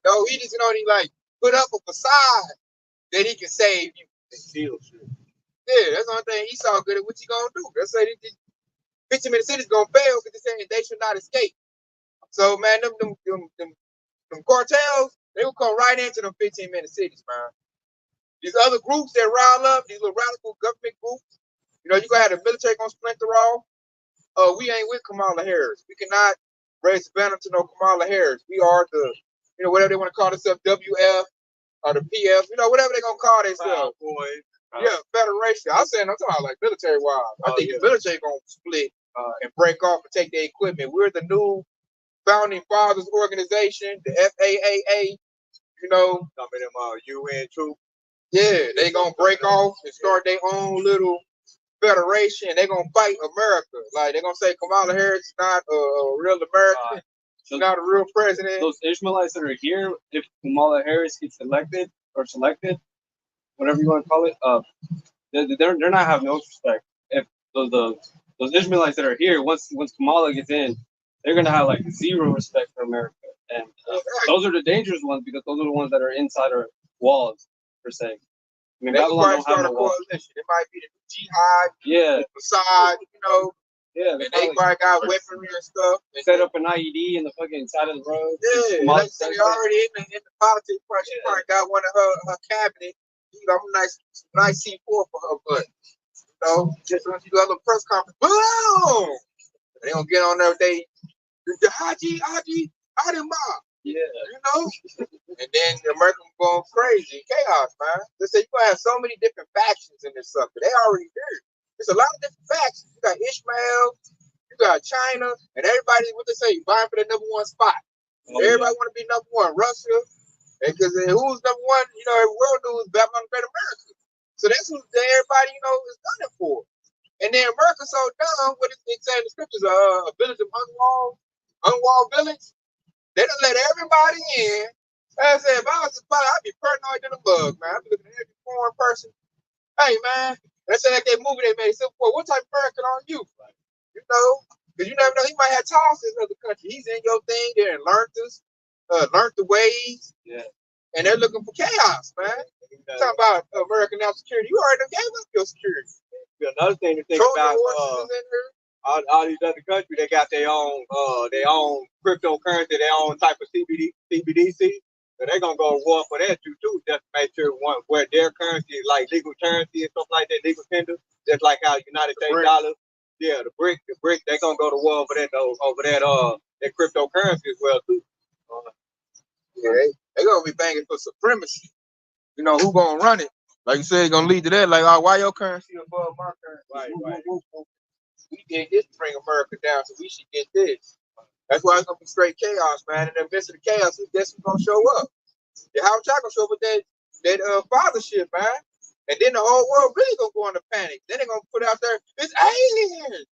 No, he just like put up a facade that he can save you. Yeah, that's the only thing Esau good at. What you gonna do? Let's say 15-minute cities gonna fail because they're saying they should not escape. So man, them cartels, they will come right into them 15-minute cities, man. These other groups that rile up, these little radical government groups, you know, you gonna have the military gonna splinter off. We ain't with Kamala Harris. We cannot raise the banner to no Kamala Harris. We are the, you know, whatever they want to call themselves, WF or the PF, you know, whatever they gonna call themselves. Yeah, Federation. I'm talking about like military wise. I think the military gonna split and break off and take their equipment. We're the new founding fathers organization, the FAAA. You know, some of them UN troops. Yeah, they gonna break off and start their own little federation. They're gonna fight America. Like they're gonna say Kamala Harris is not a real American. She's not a real president. Those Ishmaelites that are here, if Kamala Harris gets elected or selected, whatever you want to call it, they're not having no respect. If those Ishmaelites that are here, once Kamala gets in, they're gonna have like zero respect for America, and those are the dangerous ones because those are the ones that are inside our walls, per se. I mean, they Babylon don't have a coalition. It might be the jihad, the facade, you know. Yeah, and they probably got weaponry and stuff. And set up an IED in the fucking side of the road. Yeah, like I said, they already in the politics. She probably got one of her cabinet. You know, nice C4 for her butt. You know, just when she do a little press conference, boom! They gonna get on there. The Haji, Adima. Yeah, you know, and then the Americans going crazy, chaos, man. They say you're gonna have so many different factions in this sucker. They already there. There's a lot of different factions. You got Ishmael, you got China, and everybody, what they say, vying for the #1 spot. Everybody want to be #1. Russia, because who's #1? You know, every world news, Babylon Great America. So that's what everybody, you know, is gunning for. And then America's so dumb, what it say in the scriptures, a village of unwalled village. They don't let everybody in. Like I said, if I was a spy, I'd be paranoid than a bug, man. I'd be looking at every foreign person. Hey, man, let's say like that movie they made, Civil War. What type of American are you? You know, because you never know. He might have ties in another country. He's in your thing there and learned the ways. Yeah. And they're looking for chaos, man. Talking about American national security. You already gave up your security. Another thing to think about. All these other countries, they got their own cryptocurrency, their own type of CBDC. So they're gonna go to war for that too, just to make sure where their currency is like legal currency and stuff like that, legal tender, just like how United States dollars. Yeah, the brick, they're gonna go to war over that cryptocurrency as well too. Yeah, they gonna be banging for supremacy. You know who gonna run it? Like you said, it's gonna lead to that. Like, why your currency above my currency? Right. We did this to bring America down, so we should get this. That's why it's gonna be straight chaos, man. In the midst of the chaos, guess who's gonna show up? The Howard gonna show up with that fathership, man. And then the whole world really gonna go into panic. Then they're gonna put out there, it's aliens.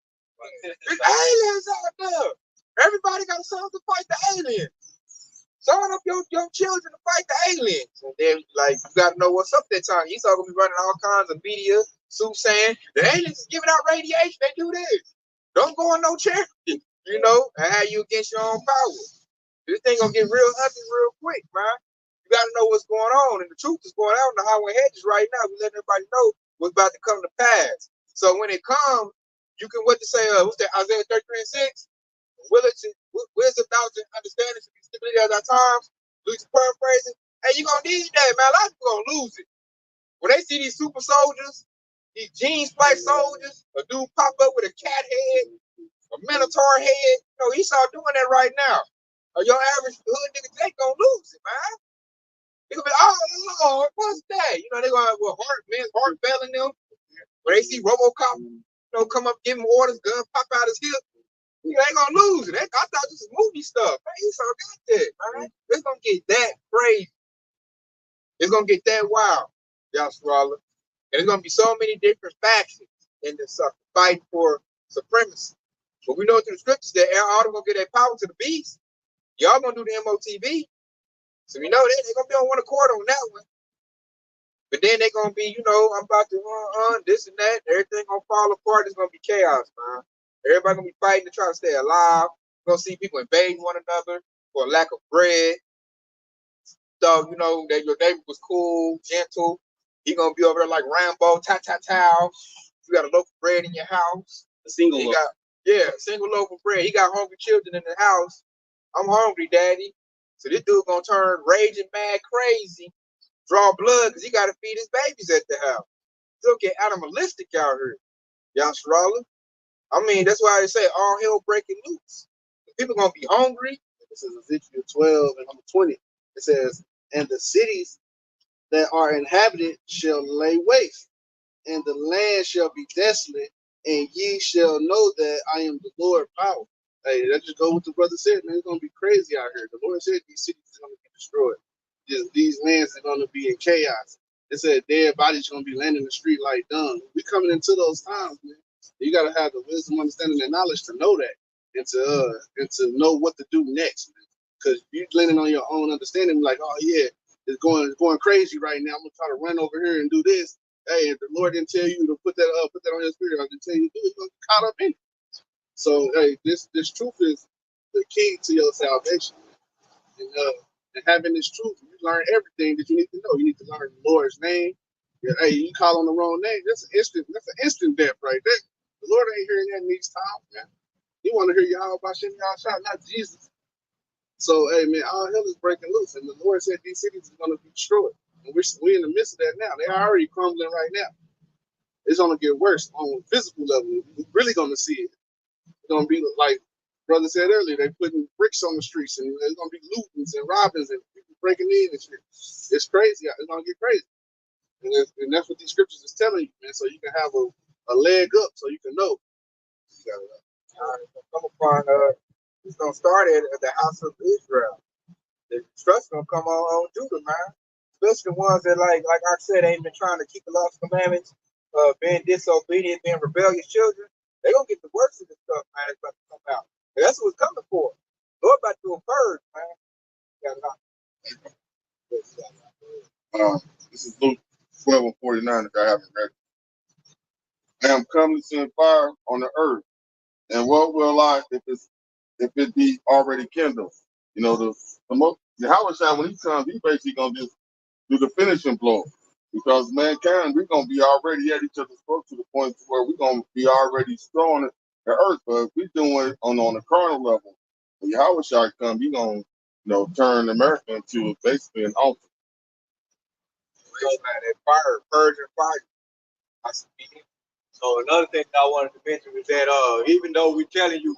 There's aliens out there. Everybody got a son to fight the aliens. Sign up your children to fight the aliens. And then, like, you gotta know what's up that time. Esau gonna be running all kinds of media, saying the aliens is giving out radiation. They do this. Don't go on no charity, you know, and have you against your own power. This thing gonna get real ugly real quick, man. You got to know what's going on, and the truth is going on in the highway hedges right now. We letting everybody know what's about to come to pass. So when it comes, you can what to say? What's that? Isaiah 33:6. Wisdom, knowledge, and understanding should be stipulated at our times. Lose paraphrasing. Hey, you gonna need that, man. A lot of people gonna lose it when they see these super soldiers, these jeans black soldiers. A dude pop up with a cat head, a minotaur head. You know, he start doing that right now. Your average hood nigga, they gonna lose it, man. They gonna be, oh Lord, what's that? You know, they gonna have men's heart failing them. When they see RoboCop, you know, come up, give him orders, gun pop out his hip, you ain't gonna lose it. I thought this was movie stuff. Man, he saw got that, man. It's gonna get that crazy. It's gonna get that wild, y'all swallow. And there's gonna be so many different factions in this fight for supremacy. But we know through the scriptures that all gonna get that power to the beast. Y'all gonna do the MOTV. So we know they're gonna be on one accord on that one. But then they're gonna be, you know, I'm about to this and that. Everything gonna fall apart. It's gonna be chaos, man. Everybody gonna be fighting to try to stay alive. You're gonna see people invading one another for lack of bread. So, you know, that your neighbor was cool, gentle. He gonna be over there like Rambo, ta. You got a loaf of bread in your house. A single loaf. Single loaf of bread. He got hungry children in the house. I'm hungry, daddy. So this dude gonna turn raging mad crazy, draw blood because he gotta feed his babies at the house. Still get animalistic out here, y'all Shrala. I mean, that's why they say all hell breaking loose. People gonna be hungry. This is Ezekiel 12 and number 20. It says, and the cities that are inhabited shall lay waste, and the land shall be desolate, and ye shall know that I am the Lord power. Hey, that just go with the brother said, man. It's gonna be crazy out here. The Lord said these cities are gonna be destroyed. These lands are gonna be in chaos. It said dead bodies are gonna be laying in the street like dung. We coming into those times, man. You gotta have the wisdom, understanding, and knowledge to know that, and to know what to do next, man. Because you leaning on your own understanding, like, oh yeah, it's going crazy right now. I'm gonna try to run over here and do this. Hey, if the Lord didn't tell you to put that on your spirit, I didn't tell you to do it, you're gonna get caught up in it. So hey, this truth is the key to your salvation. And having this truth, you learn everything that you need to know. You need to learn the Lord's name. Yeah, hey, you call on the wrong name, that's an instant death right there. The Lord ain't hearing that in these times, man. He want to hear y'all about shit y'all shot, not Jesus. So hey man, all hell is breaking loose, and the Lord said these cities are gonna be destroyed. And we're in the midst of that now. They're already crumbling right now. It's gonna get worse on a physical level. We're really gonna see it. It's gonna be like brother said earlier, they putting bricks on the streets, and there's gonna be lootings and robbings and people breaking in and shit. It's crazy. It's gonna get crazy. And that's what these scriptures is telling you, man. So you can have a leg up, so you can know. Come upon it's gonna start at the house of Israel. The destruction gonna come on Judah, man. Especially the ones that like I said, ain't been trying to keep the laws and commandments, being disobedient, being rebellious children. They gonna get the worst of this stuff, man. It's about to come out. And that's what it's coming for. Lord about to do a purge, man. This is Luke 12 and 49 if I haven't read it. I am come to send fire on the earth, and what will I if it be already kindled? You know, the Howard when he comes, he basically gonna just do the finishing blow. Because mankind, we're gonna be already at each other's throat to the point where we're gonna be already destroying the earth. But if we're doing it on the carnal level, when Howard come, he gonna turn America into basically an altar. That fire, purge and fire. So another thing that I wanted to mention is that even though we're telling you,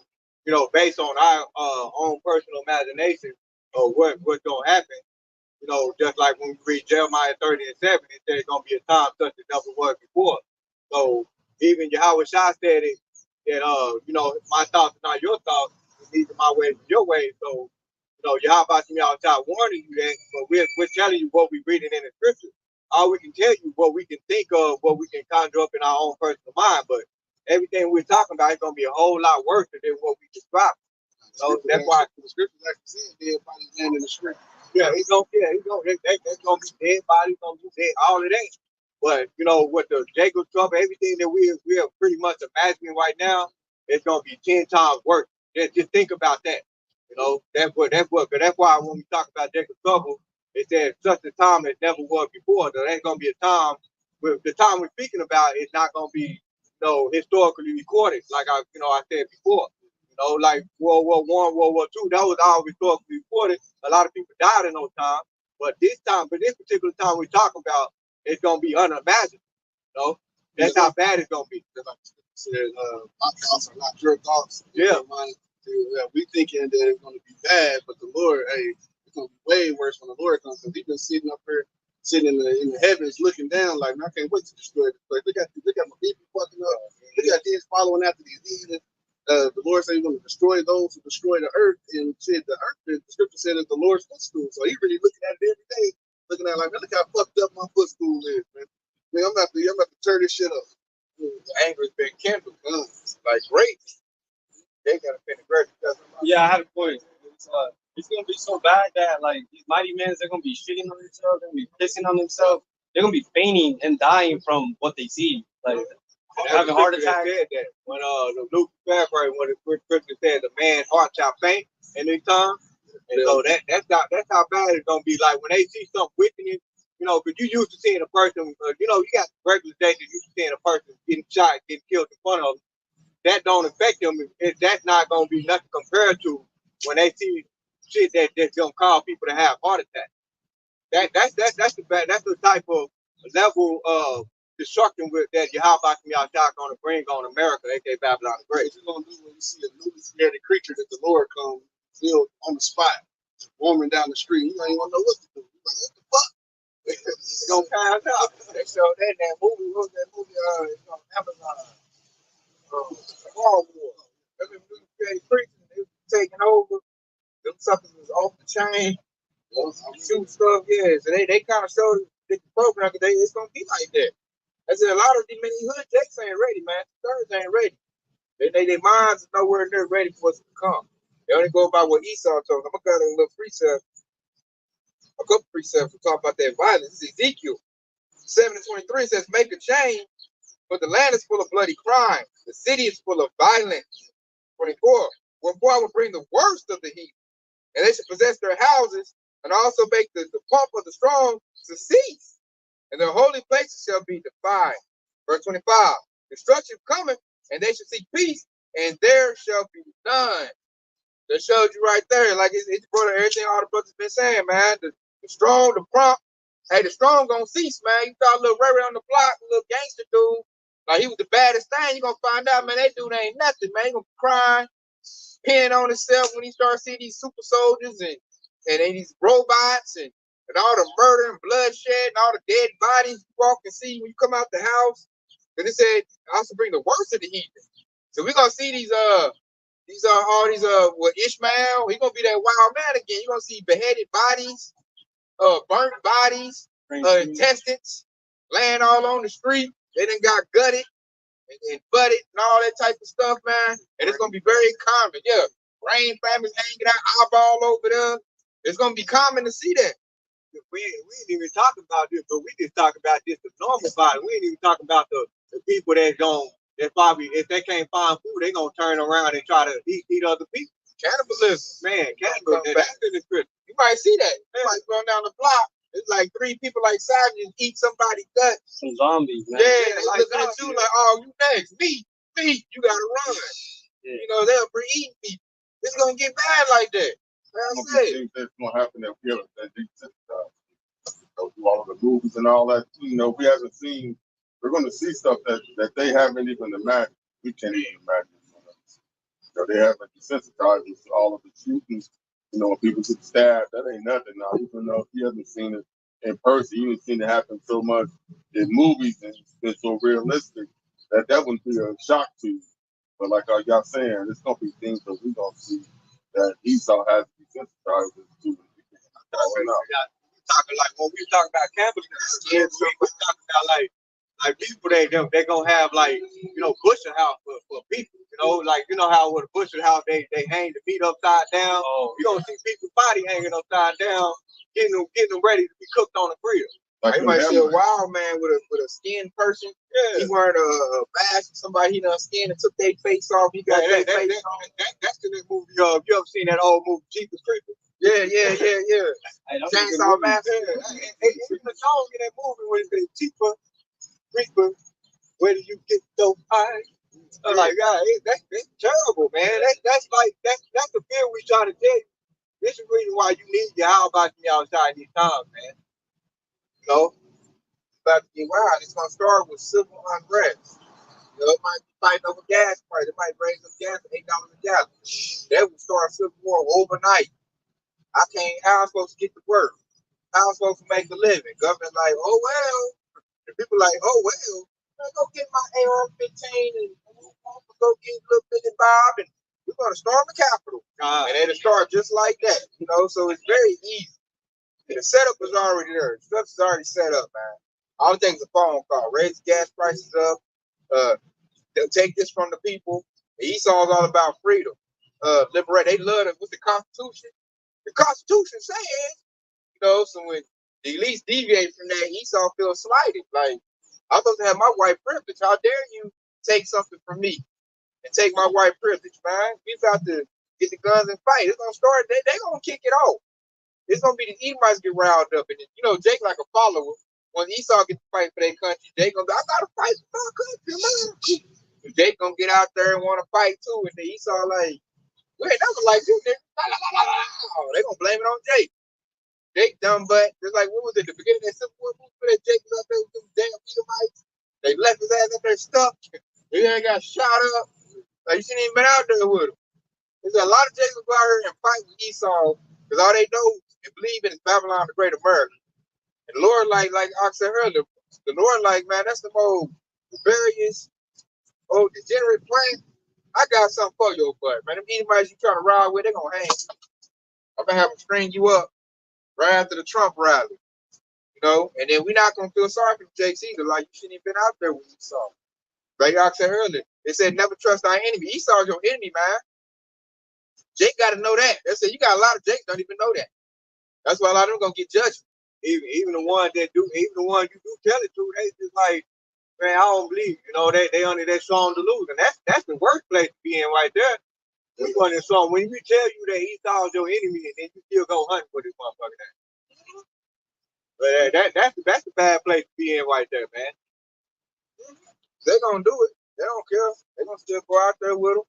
based on our own personal imagination of what's gonna happen, just like when we read Jeremiah 30 and 7, it says it's gonna be a time such as never was before. So even Yahweh Shah said it that my thoughts are not your thoughts, neither my ways are your ways. So Yahweh Shah warning you that, but we're telling you what we reading in the scripture. All we can tell you what we can think of, what we can conjure up in our own personal mind, but everything we're talking about is going to be a whole lot worse than what we describe. That's why the scriptures actually said dead bodies laying in the street. That's gonna be dead bodies, gonna be dead, all of that. But with the Jacob trouble, everything that we are pretty much imagining right now, it's gonna be 10 times worse. Just think about that. That's why when we talk about Jacob trouble, It said such a time as never was before. There ain't gonna be a time. The time we're speaking about is not gonna be, historically recorded. Like I said before. Like World War I, World War II, that was all historically reported. A lot of people died in those times. But this particular time we're talking about, it's gonna be unimaginable. That's how bad it's gonna be. Like said, my thoughts are not your thoughts. Yeah. We thinking that it's gonna be bad, but the Lord, hey, it's gonna be way worse when the Lord comes. Because He's been sitting up here, sitting in the heavens, looking down, like, man, I can't wait to destroy this place. Look at my people fucking up. Look at these following after these heathens. The Lord said He's going to destroy those who destroy the earth, and said the earth. The scripture said it's the Lord's footstool. So He really looking at it every day, looking at it like, man, look how fucked up my footstool is, man. I'm about to turn this shit up. The anger has been kindled, like grapes. They gotta finish grapes. Yeah, I had a point. It's gonna be so bad that like these mighty men, they're gonna be shitting on themselves, they're gonna be pissing on themselves, they're gonna be fainting and dying from what they see, like having heart attacks. Said that when the Luke paraphrase when the scripture said the man's heart shall faint in his time, and so that's how bad it's gonna be. Like when they see something wicked, because you used to seeing a person, you got regular days that you used to seeing a person getting shot, getting killed in front of them. That don't affect them. That's not gonna be nothing compared to when they see shit that's gonna cause people to have heart attacks. That's the type of level of destruction that Yahweh gonna bring on America, aka Babylon the Great. What you gonna do when you see a newly created creature that the Lord comes filled on the spot, warming down the street? You don't even know what to do. You're like, what the fuck? It's gonna pass out. They showed that in that movie. What was that movie? It's on Amazon. War. Them newly created creatures, they was taking over. Them suckers was off the chain. Shoot stuff, yeah. So they kind of showed the program today. It's gonna be like that. I said a lot of these many hood jakes ain't ready, man. Thirds ain't ready. Their minds is nowhere near ready for us to come. They only go by what Esau told them. I'm gonna got a little precept, a couple precepts to talk about that violence. This is Ezekiel 7:23 says, "Make a change, but the land is full of bloody crime. The city is full of violence." 24. "Wherefore I will bring the worst of the heathen, and they shall possess their houses, and also make the pomp of the strong to cease, and their holy places shall be defiled." Verse 25. "Destruction cometh, and they shall seek peace, and there shall be none." That showed you right there, like it's brought everything all the brothers been saying, man. The strong, the prompt. Hey, the strong gonna cease, man. You thought little Ray Ray on the block, little gangster dude, like he was the baddest thing. You gonna find out, man, that dude ain't nothing, man. He gonna cry, peeing on himself when he starts seeing these super soldiers and these robots and all the murder and bloodshed and all the dead bodies you walk and see when you come out the house. Because it said also bring the worst of the heathen. So we're gonna see what Ishmael, he's gonna be that wild man again. You're gonna see beheaded bodies, burnt bodies, intestines laying all on the street. They done got gutted and butted and all that type of stuff, man. And it's gonna be very common. Yeah, brain families hanging out, eyeball over there. It's gonna be common to see that. We ain't even talking about this, but we just talk about this the normal body. We ain't even talking about the people that probably, if they can't find food, they gonna turn around and try to eat other people. Cannibalism, man, cannibalism. That's in the script. You might see that. You might go down the block. It's like 3 people like savages eat somebody's gut. Some zombies, man. Yeah, they looking at you like, oh, you next. Me, you gotta run. Yeah. They'll be eating people. It's gonna get bad like that. I think that's gonna happen that we haven't do all of the movies and all that. We haven't seen. We're going to see stuff that they haven't even imagined. We can't even imagine. They haven't desensitized us to all of the shootings. When people get stabbed, that ain't nothing now. Even though you haven't seen it in person, you haven't seen it happen so much in movies and it's been so realistic that wouldn't be a shock to you. But like y'all saying, it's gonna be things that we're gonna see that Esau has desensitized us to. Talking like when we talk about cannibalism, we talking about like people they gonna have butcher house for people. How with a butcher house they hang the meat upside down. You gonna see people's body hanging upside down, getting them ready to be cooked on the grill. Like you might see a wild man with a skinned person. Yeah. He wearing a mask. Somebody he done skinned and took their face off. He got their face on. That's in that movie. You ever seen that old movie Jeepers Creepers? Yeah. Chainsaw Massacre. Even the song in that movie where it says cheaper, reaper, where do you get those eyes? I'm like, God, that's terrible, man. That's the fear we trying to tell you. This is the reason why you need your how about me outside these times, man. You know, it's about to get wild. It's gonna start with civil unrest. You know, it might be fighting over gas price. It might raise up gas to $8 a gallon. That will start a civil war overnight. How I'm supposed to get to work? How I'm supposed to make a living? Government's like, oh well. And people like, oh well. I go get my AR-15 and go get little Billy Bob and we're gonna storm the Capitol. And it'll start just like that. You know, so it's very easy. And the setup is already there. Stuff is already set up, man. All it takes is a phone call. Raise gas prices up. They'll take this from the people. Esau's all about freedom. Liberate. They love it with the Constitution. The Constitution says, you know, so when the elites deviate from that, Esau feels slighted. Like, I'm supposed to have my white privilege. How dare you take something from me and take my white privilege, man? We about to get the guns and fight. It's gonna start. They gonna kick it off. It's gonna be the Edomites get riled up, and you know, Jake like a follower. When Esau gets to fight for their country, Jake gonna be, I gotta fight for my country, man. And Jake gonna get out there and want to fight too, and then Esau like, wait, that was like you, nigga. They gonna blame it on Jake. Jake dumb butt. Just like what was it? The beginning of that Civil War movie that Jake was out there with them damn Edomites. They left his ass up there stuck. He ain't got shot up. Like you shouldn't even been out there with him. There's a lot of Jakes go out here and fight with Esau because all they know and believe in is Babylon the Great America. And the Lord, like I said earlier, the Lord, like, man, that's the most rebellious, old degenerate plan. I got something for your butt, man. Them Edomites you trying to ride with, they gonna hang you. I'm gonna have them string you up right after the Trump rally. You know, and then we're not gonna feel sorry for the Jakes either. Like you shouldn't even been out there with Esau. Like I said earlier, they said never trust our enemy. Esau's your enemy, man. Jake got to know that. They said you got a lot of Jakes don't even know that. That's why a lot of them gonna get judged. Even the ones that do, even the ones you do tell it to, they just like, man, I don't believe. You know, they under that strong delusion. That's the worst place to be in right there. When we tell you that Esau's your enemy and then you still go hunting for this motherfucker. But that's a bad place to be in right there, man. They gonna do it. They don't care. They gonna still go out there with them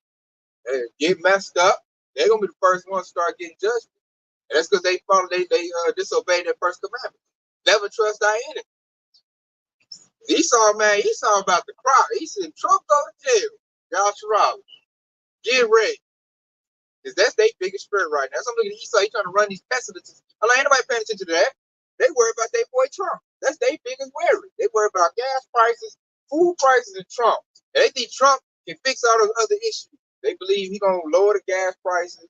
and get messed up. They're gonna be the first ones to start getting judged. And that's because they disobeyed their first commandment. Never trust our enemy. Esau, man, Esau about to cry. He said, Trump go to jail. Y'all should get ready. Because that's their biggest spirit right now. So I'm looking at Esau, he's trying to run these pestilences. I'm like, ain't nobody paying attention to that. They worry about their boy Trump. That's their biggest worry. They worry about gas prices, food prices, and Trump. And they think Trump can fix all those other issues. They believe he's going to lower the gas prices,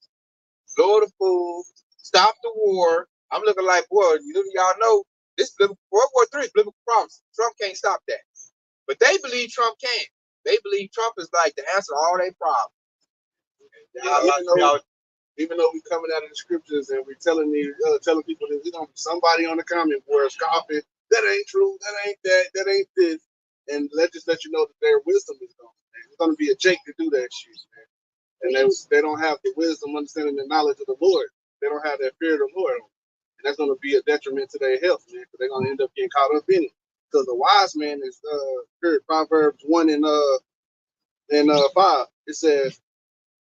lower the food, stop the war. I'm looking like, boy, y'all know this World War III is biblical prophecy. Trump can't stop that. But they believe Trump can. They believe Trump is like the answer to all their problems. Even though we coming out of the scriptures and we're telling people that there's gonna be somebody on the comment board scoffing, that ain't true, that ain't that ain't this, and let's just let you know that their wisdom is gone. It's gonna be a Jake to do that shit, man. And they don't have the wisdom, understanding, the knowledge of the Lord. They don't have that fear of the Lord, and that's gonna be a detriment to their health, man. Because they're gonna end up getting caught up in it. Because the wise man is Proverbs 1 and 5. It says,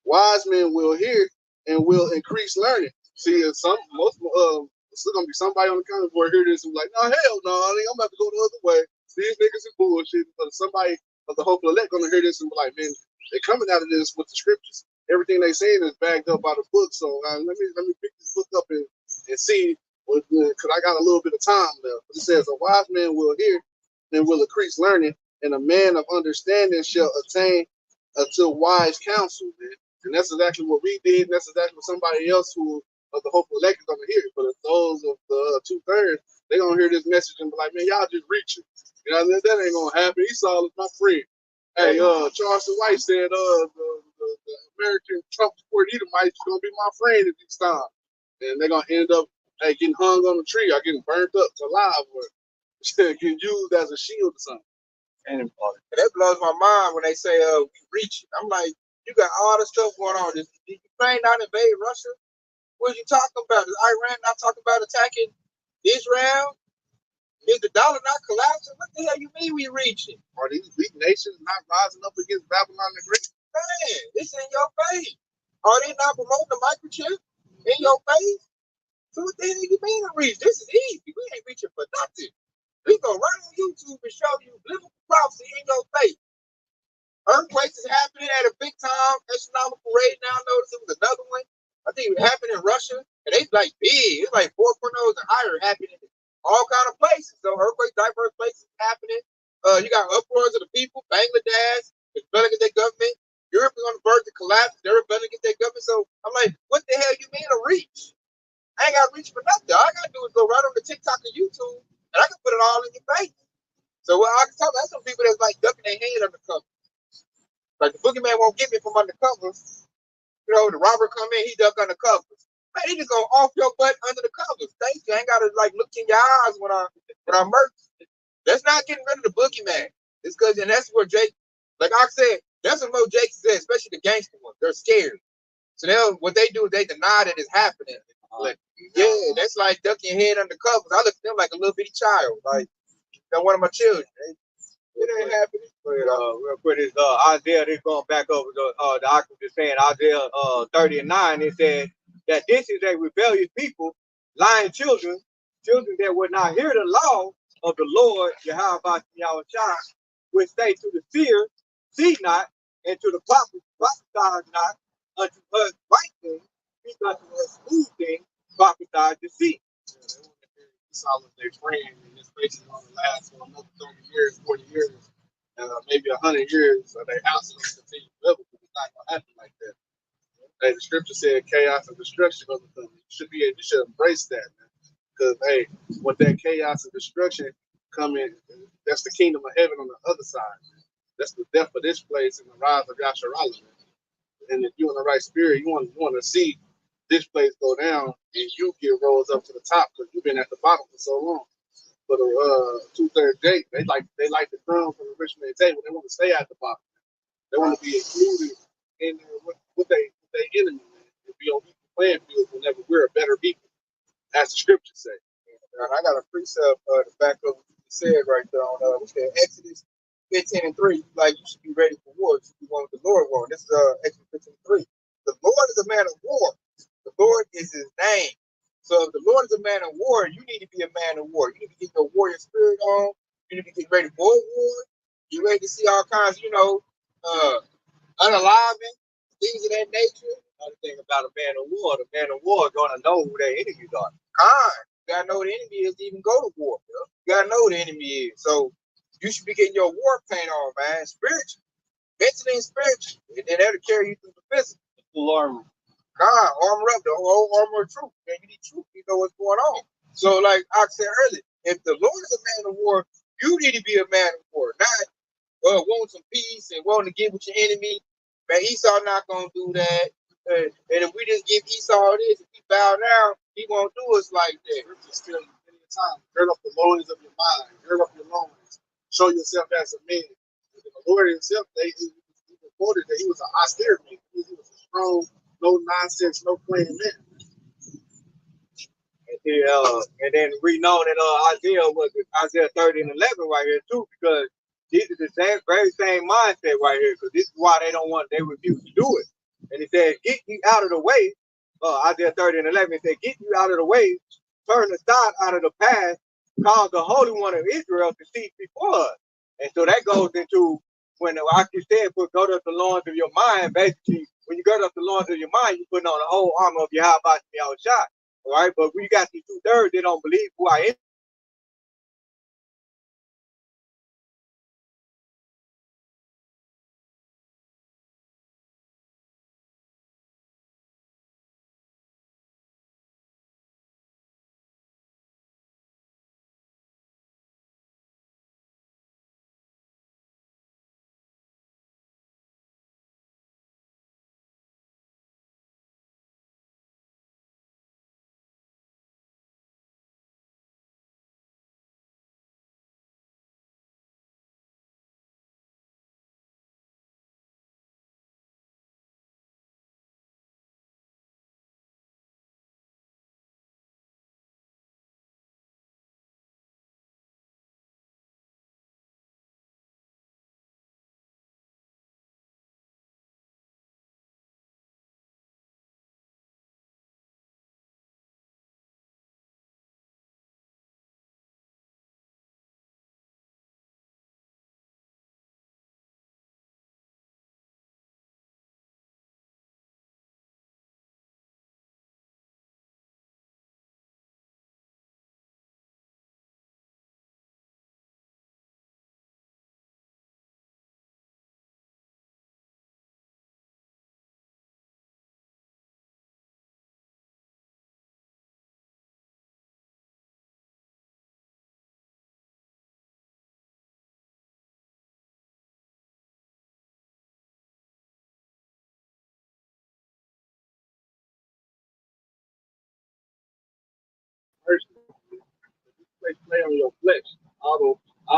wise men will hear and will increase learning. See, there's still gonna be somebody on the comment board hear this and be like, no, hell no, I'm about to go the other way. These niggas are bullshit. But somebody of the hopeful elect gonna hear this and be like, man, they're coming out of this with the scriptures. Everything they saying is backed up by the book. So let me pick this book up and see, because I got a little bit of time left. It says, a wise man will hear and will increase learning, and a man of understanding shall attain unto wise counsel, man. And that's exactly what we did. And that's exactly what somebody else who of the hopeful elect is gonna hear. But if those of the 2/3, they're gonna hear this message and be like, man, y'all just reaching. You know, that ain't gonna happen. Esau is my friend. Hey, Charleston White said the American Trump support Edomites is gonna be my friend at this time. And they're gonna end up getting hung on a tree or getting burnt up alive or getting used as a shield or something. And that blows my mind when they say we reaching. I'm like, you got all the stuff going on. Did Ukraine not invade Russia? What are you talking about? Is Iran not talking about attacking Israel? Is the dollar not collapsing? What the hell you mean we reaching? Are these weak nations not rising up against Babylon the Great? Man, it's in your face. Are they not promoting the microchip in your face? So what the hell you mean to reach? This is easy. We ain't reaching for nothing. We go right on YouTube and show you biblical prophecy in your face. Earthquakes is happening at a big time astronomical rate now. Notice it was another one. I think it happened in Russia, and they like big. It's like 4.0 and higher happening in all kind of places. So earthquakes, diverse places happening. You got uproars of the people. Bangladesh is rebelling against their government. Europe is on the verge of collapse. They're rebelling against their government. So I'm like, what the hell you mean to reach? I ain't got to reach for nothing. All I got to do is go right on the TikTok and YouTube, and I can put it all in your face. So what I can tell you, that's some people that's like ducking their head under cover. Like the boogeyman won't get me from under covers. You know, the robber come in, he duck under covers. Man, he just gonna off your butt under the covers. Thank you. I ain't gotta like look in your eyes when I murder. That's not getting rid of the boogeyman. It's because, and that's where Jake, like I said, that's what Mo Jake said, especially the gangster ones. They're scared. So what they do is they deny that it's happening. Like, yeah, that's like ducking your head under covers. I look at them like a little bitty child. Like, they're one of my children. It ain't happening. Real quick, is Isaiah, they're going back over the octave, just saying Isaiah 30 and 9, it said that this is a rebellious people, lying children that would not hear the law of the Lord, Yahweh Yahushua, which say to the seer, see not, and to the prophet, prophesy not, unto us right things, speak unto us smooth things, prophesy deceit. Solid their friend, and this place is going to last for another 30 years, 40 years, maybe 100 years. So their house is going to continue to live. It's not going to happen like that. Hey, the scripture said chaos and destruction of the coming. You should embrace that, man. Because hey, with that chaos and destruction coming, that's the kingdom of heaven on the other side. Man. That's the death of this place and the rise of Yasharala. And if you're in the right spirit, you want to see this place go down and you get rose up to the top because you've been at the bottom for so long. But the 2/3 gate, they like the crumb from the rich man's table. They want to stay at the bottom. They want to be included in with their enemy, man. And be on equal playing field whenever we're a better people. As the scriptures say. And I got a precept to back up what you said right there on Exodus 15 and 3. Like, you should be ready for war. You should be one with the Lord war. This is Exodus 15 and 3. The Lord is a man of war. The Lord is his name. So if the Lord is a man of war, you need to be a man of war. You need to get your warrior spirit on. You need to get ready for war. You're ready to see all kinds, unaliving, things of that nature. Another thing about a man of war is gonna know who their enemies are. You gotta know who the enemy is to even go to war. You gotta know who the enemy is. So you should be getting your war paint on, man. Spiritual, mentally and spiritually, and then that'll carry you through the physical. Full armor. Armor up, the whole armor of truth. Man, you need truth. You know what's going on. So, like I said earlier, if the Lord is a man of war, you need to be a man of war, not wanting some peace and wanting to get with your enemy. Man, Esau not gonna do that. And if we just give Esau this, if he bow down, he won't do us like that. Still many times, gird up the loins of your mind, gird up your loins, show yourself as a man. And the Lord himself, he reported that he was an austere man. He was a strong, no nonsense, no playing man. And then we know that Isaiah 30 and 11 right here too, because these are the very same mindset right here, because this is why they refuse to do it. And it says, get you out of the way. Isaiah 30 and 11, it said, get you out of the way, turn aside out of the path, cause the Holy One of Israel to cease before us. And so that goes into when, like you said, gird up the loins of your mind. Basically, when you gird up the loins of your mind, you're putting on the whole armor of Yahweh Yahushua. All right, but we got these 2/3, they don't believe who I am. person. Play on your flesh. All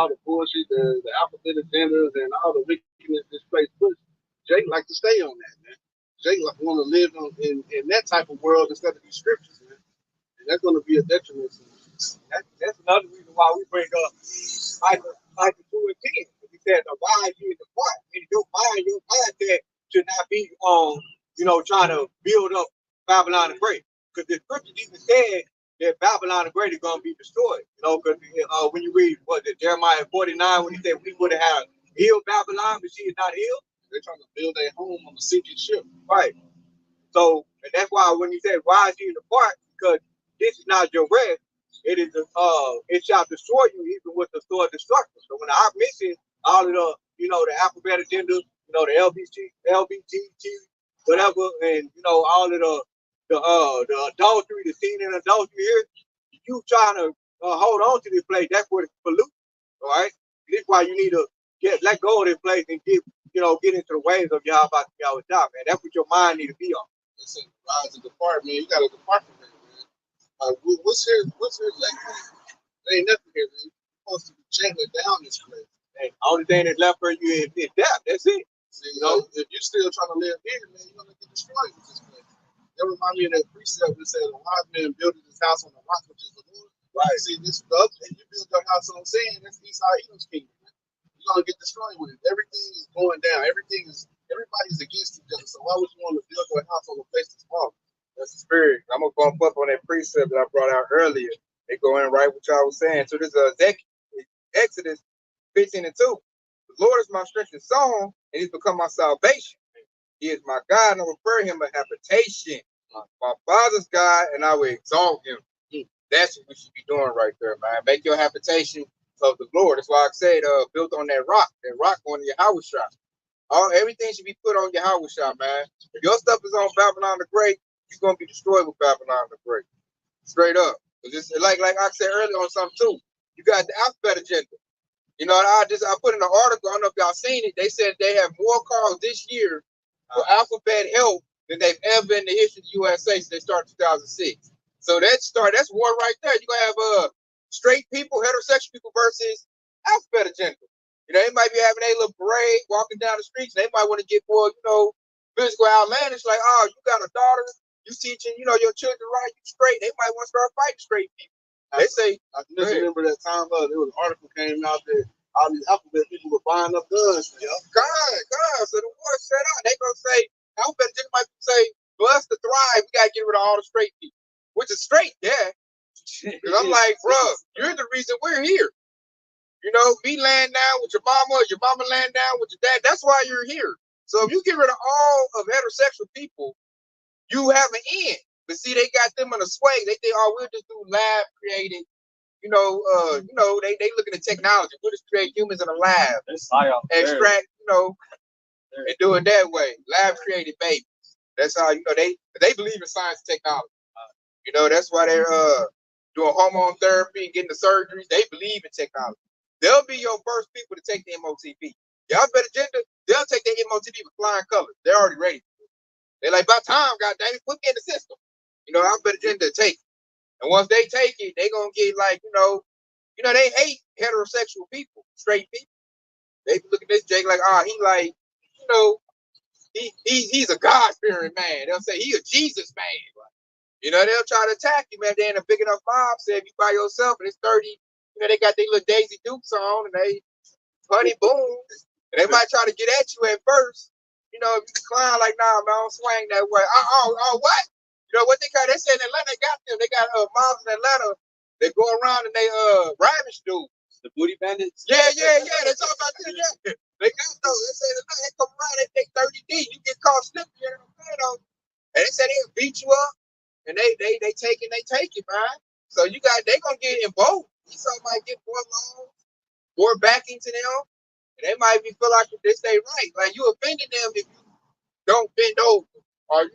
the bullshit, the alphabet agendas, and all the wickedness this place puts. Jake like to stay on that, man. Jake like want to live in that type of world instead of these scriptures, man. And that's going to be a detriment to you. That's another reason why we bring up Micah 2 and 10. He said the wise you in the part. And your mindset should not be trying to build up Babylon the Great. Because the scriptures even said that Babylon the Great is going to be destroyed. Because when you read Jeremiah 49, when he said we would have had healed Babylon, but she is not healed. They're trying to build a home on a sinking ship. Right. So and that's why when he said wise you in the part, because this is not your rest. It is it shall destroy you even with the sword of destruction. So when I mentioned all of the the alphabet agenda, the LBGT, whatever, and all of the adultery, the sin and adultery here, you trying to hold on to this place, that's what it's polluted. All right. This is why you need to let go of this place and get into the ways of Yahweh Yahweh, man. That's what your mind need to be on. Listen, rise and depart, man. You got to depart from that, man. What's here? Like, there ain't nothing here, man. You're supposed to be chanting down this place. And only thing that's left for you is death. That's it. See, if you're still trying to live here, man, you're gonna get destroyed with this place. That remind me of that precept that said, "A wise man building his house on the rock, which is the Lord." Right. See, this stuff, and you build your house on sand. That's Esau Edom's kingdom. Man. You're gonna get destroyed with it. Everything is going down. Everybody's against each other. So why would you want to build your house on a place that's wrong? That's the spirit. I'm gonna bump up on that precept that I brought out earlier. They go in right what y'all was saying. So this Exodus 15 and 2. The Lord is my strength and song, and he's become my salvation. He is my God, and I will prepare him a habitation. My father's God, and I will exalt him. That's what we should be doing right there, man. Make your habitation of the Lord. That's why I said built on that rock on your house shop. Everything should be put on your house shop, man. If your stuff is on Babylon the Great, you're gonna be destroyed with Babylon the Great. Straight up. Just like I said earlier on something too. You got the alphabet agenda. I put in an article, I don't know if y'all seen it. They said they have more calls this year for alphabet help than they've ever in the history of the USA since they started 2006. So that's war right there. You're gonna have straight people, heterosexual people versus alphabet agenda. They might be having a little parade walking down the streets, and they might want to get more, physical outlandish, like, oh, you got a daughter, you teaching, your children right, you straight. They might want to start fighting straight people. They say, I just remember that time there was an article came out that all these alphabet people were buying up guns. Yeah. God. So the war set out. They gonna say, alphabet agenda might say, for us to thrive, we gotta get rid of all the straight people. Which is straight, yeah. Because I'm like, bro, you're the reason we're here. Me laying down with your mama laying down with your dad. That's why you're here. So if you get rid of all of heterosexual people, you have an end. But see, they got them in a sway. They think, oh, we'll just do lab created. They looking at technology. We'll just create humans in a lab. Extract, and do it that way. Lab created babies. That's how they believe in science and technology. That's why they're doing hormone therapy and getting the surgeries. They believe in technology. They'll be your first people to take the MOTP. Y'all better agenda, they'll take their MOTP with flying colors. They're already ready. They're like, by time, goddamn it, put me in the system. I'll bet agenda take it. And once they take it, they gonna get like, they hate heterosexual people, straight people. They look at this Jake like, he's a God-fearing man. They'll say he a Jesus man. They'll try to attack you, man. They're in a big enough mob. Say if you by yourself and it's 30, they got their little Daisy Dukes on and they honey boom. And they might try to get at you at first. If you decline like, nah, man, I don't swing that way. What? What they said in Atlanta, they got them. They got mobs in Atlanta. They go around and they ravish dudes. The booty bandits? Yeah. They talk about this. Yeah. They got those. They say they come around, they take 30D. You get caught slipping, and they say they'll beat you up. And they take it, man. So they gonna get emboldened. Somebody might get more backing to them. And they might feel like they stay right. Like you offended them if you don't bend over. Or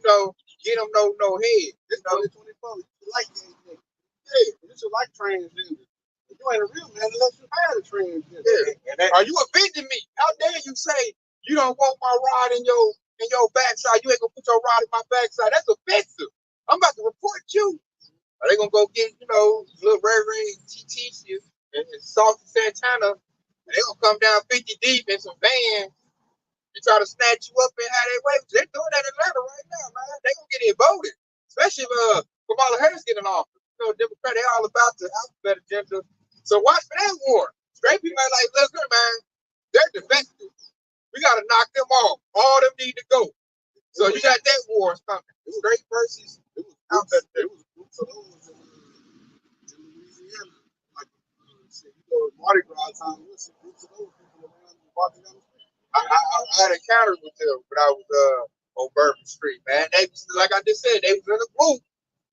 get them no head. This 2024, you like that. Yeah, you should like transgender. You ain't a real man unless you had a transgender. Yeah. Are you offending me? How dare you say you don't want my rod in your backside? You ain't gonna put your rod in my backside. That's offensive. I'm about to report you. Are they gonna go get, little Ray Ray TT and Salty Santana, and they gonna come down 50 deep in some vans and try to snatch you up and have their way? They're doing that in Atlanta right now, man. They gonna get it voted, especially if Kamala Harris get in office. Democrat, they all about the alphabet agenda. So watch for that war. Straight people are like, look, man, they're defective. We gotta knock them off. All of them need to go. So you got that war coming. Straight versus alphabet. There was groups of those in Louisiana. Like, Mardi Gras time, we see groups of those people around walking down the street. I had encounters with them when I was on Bourbon Street, man. They, like I just said, they was in a group.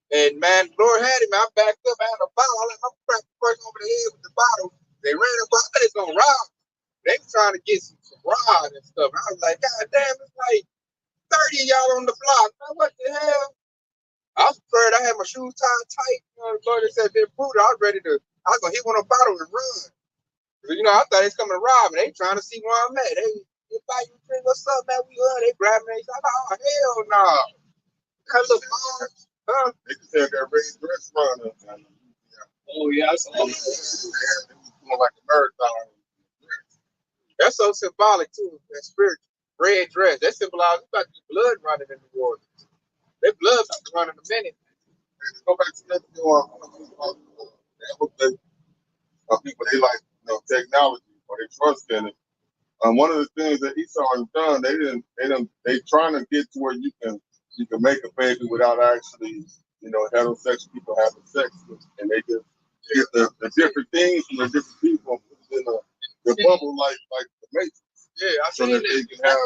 And man, Lord had him. I backed up. I had a bottle. I'm cracked the person over the head with the bottle. They ran up. I thought it's gonna rob. They were trying to get some rods and stuff. I was like, God damn, it's like 30 of y'all on the block. Man, what the hell? I was afraid. I had my shoes tied tight. The Lord said they're brutal. I was gonna hit one of the bottles and run. I thought they was coming to rob me. They trying to see where I'm at. They buy you a drink. What's up, man? We They grab me. They said, oh hell no. Nah. They just had that red dress running. Oh yeah, that's It was more like a marathon. That's so symbolic too. That spiritual red dress. That symbolizes about the blood running in the water. That blood about to run in a minute. Go back to that people they like technology or they trust in it. One of the things that Esau has done, they trying to get to where you can make a baby without actually, heterosexual people having sex with, and they just get the different things from the different people and put it in the bubble like the Matrix. Yeah, I So seen that they can have.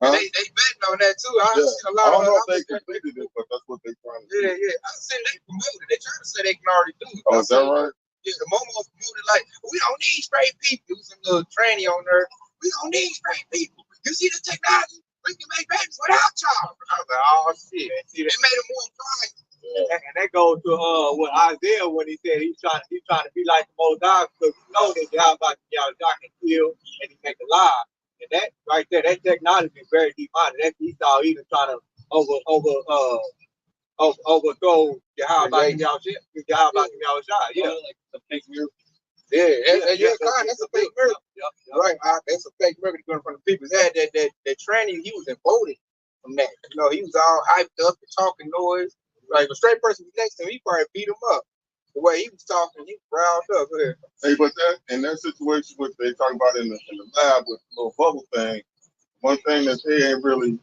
Huh? They betting on that too. Yeah. Seen a lot I don't of know if they completed it, but that's what they trying to do. Yeah. I seen they promoted. They trying to say they can already do it. Oh, is that right? Yeah, the Momo promoted like, we don't need straight people. Some little tranny on there. We don't need straight people. You see the technology? We can make babies without y'all. I was like, oh shit. See, they made it more prime. Yeah. And that goes to what Isaiah when he said he's trying to be like the Most High, because you know that Yahweh can kill and he make alive. And that right there, that technology is very demonic. That's Esau even trying to overthrow Yahweh Yahweh. Yeah. like the fake mirror. That's a fake mirror. Right, that's a fake mirror going from the people's head. That tranny, he was imploded from that. He was all hyped up and talking noise. Like a straight person was next to him, he probably beat him up. The way he was talking, he was riled up. Hey, but in that situation, what they talk about in the lab with the little bubble thing, one thing that they ain't really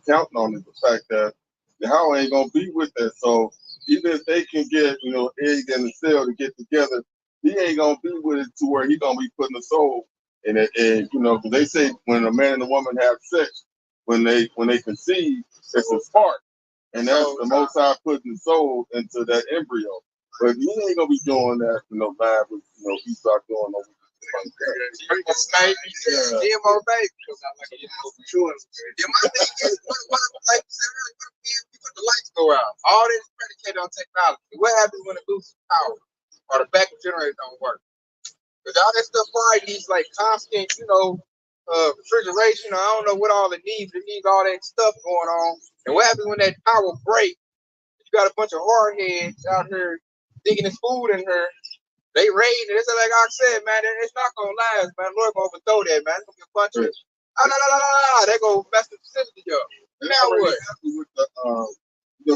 counting on is the fact that the Yahweh ain't gonna be with that. So even if they can get egg and the cell to get together, he ain't gonna be with it to where he gonna be putting the soul in it. And because they say when a man and a woman have sex, when they conceive, it's a spark, and that's the Most High putting the soul into that embryo. But he ain't gonna be doing that live with Esau doing over. GMO baby. My thing is, like you said earlier, we put the lights go out. All this predicated on technology. What happens when it loses power or the backup generator don't work? Because all that stuff probably needs like constant, refrigeration. I don't know what all it needs. It needs all that stuff going on. And what happens when that power breaks? You got a bunch of hard heads out here digging this food in her. They raid it. It's like I said, man, it's not gonna last, man. Lord gonna overthrow that, man. It's gonna be a bunch of they gonna mess the facility up. Now what? With the,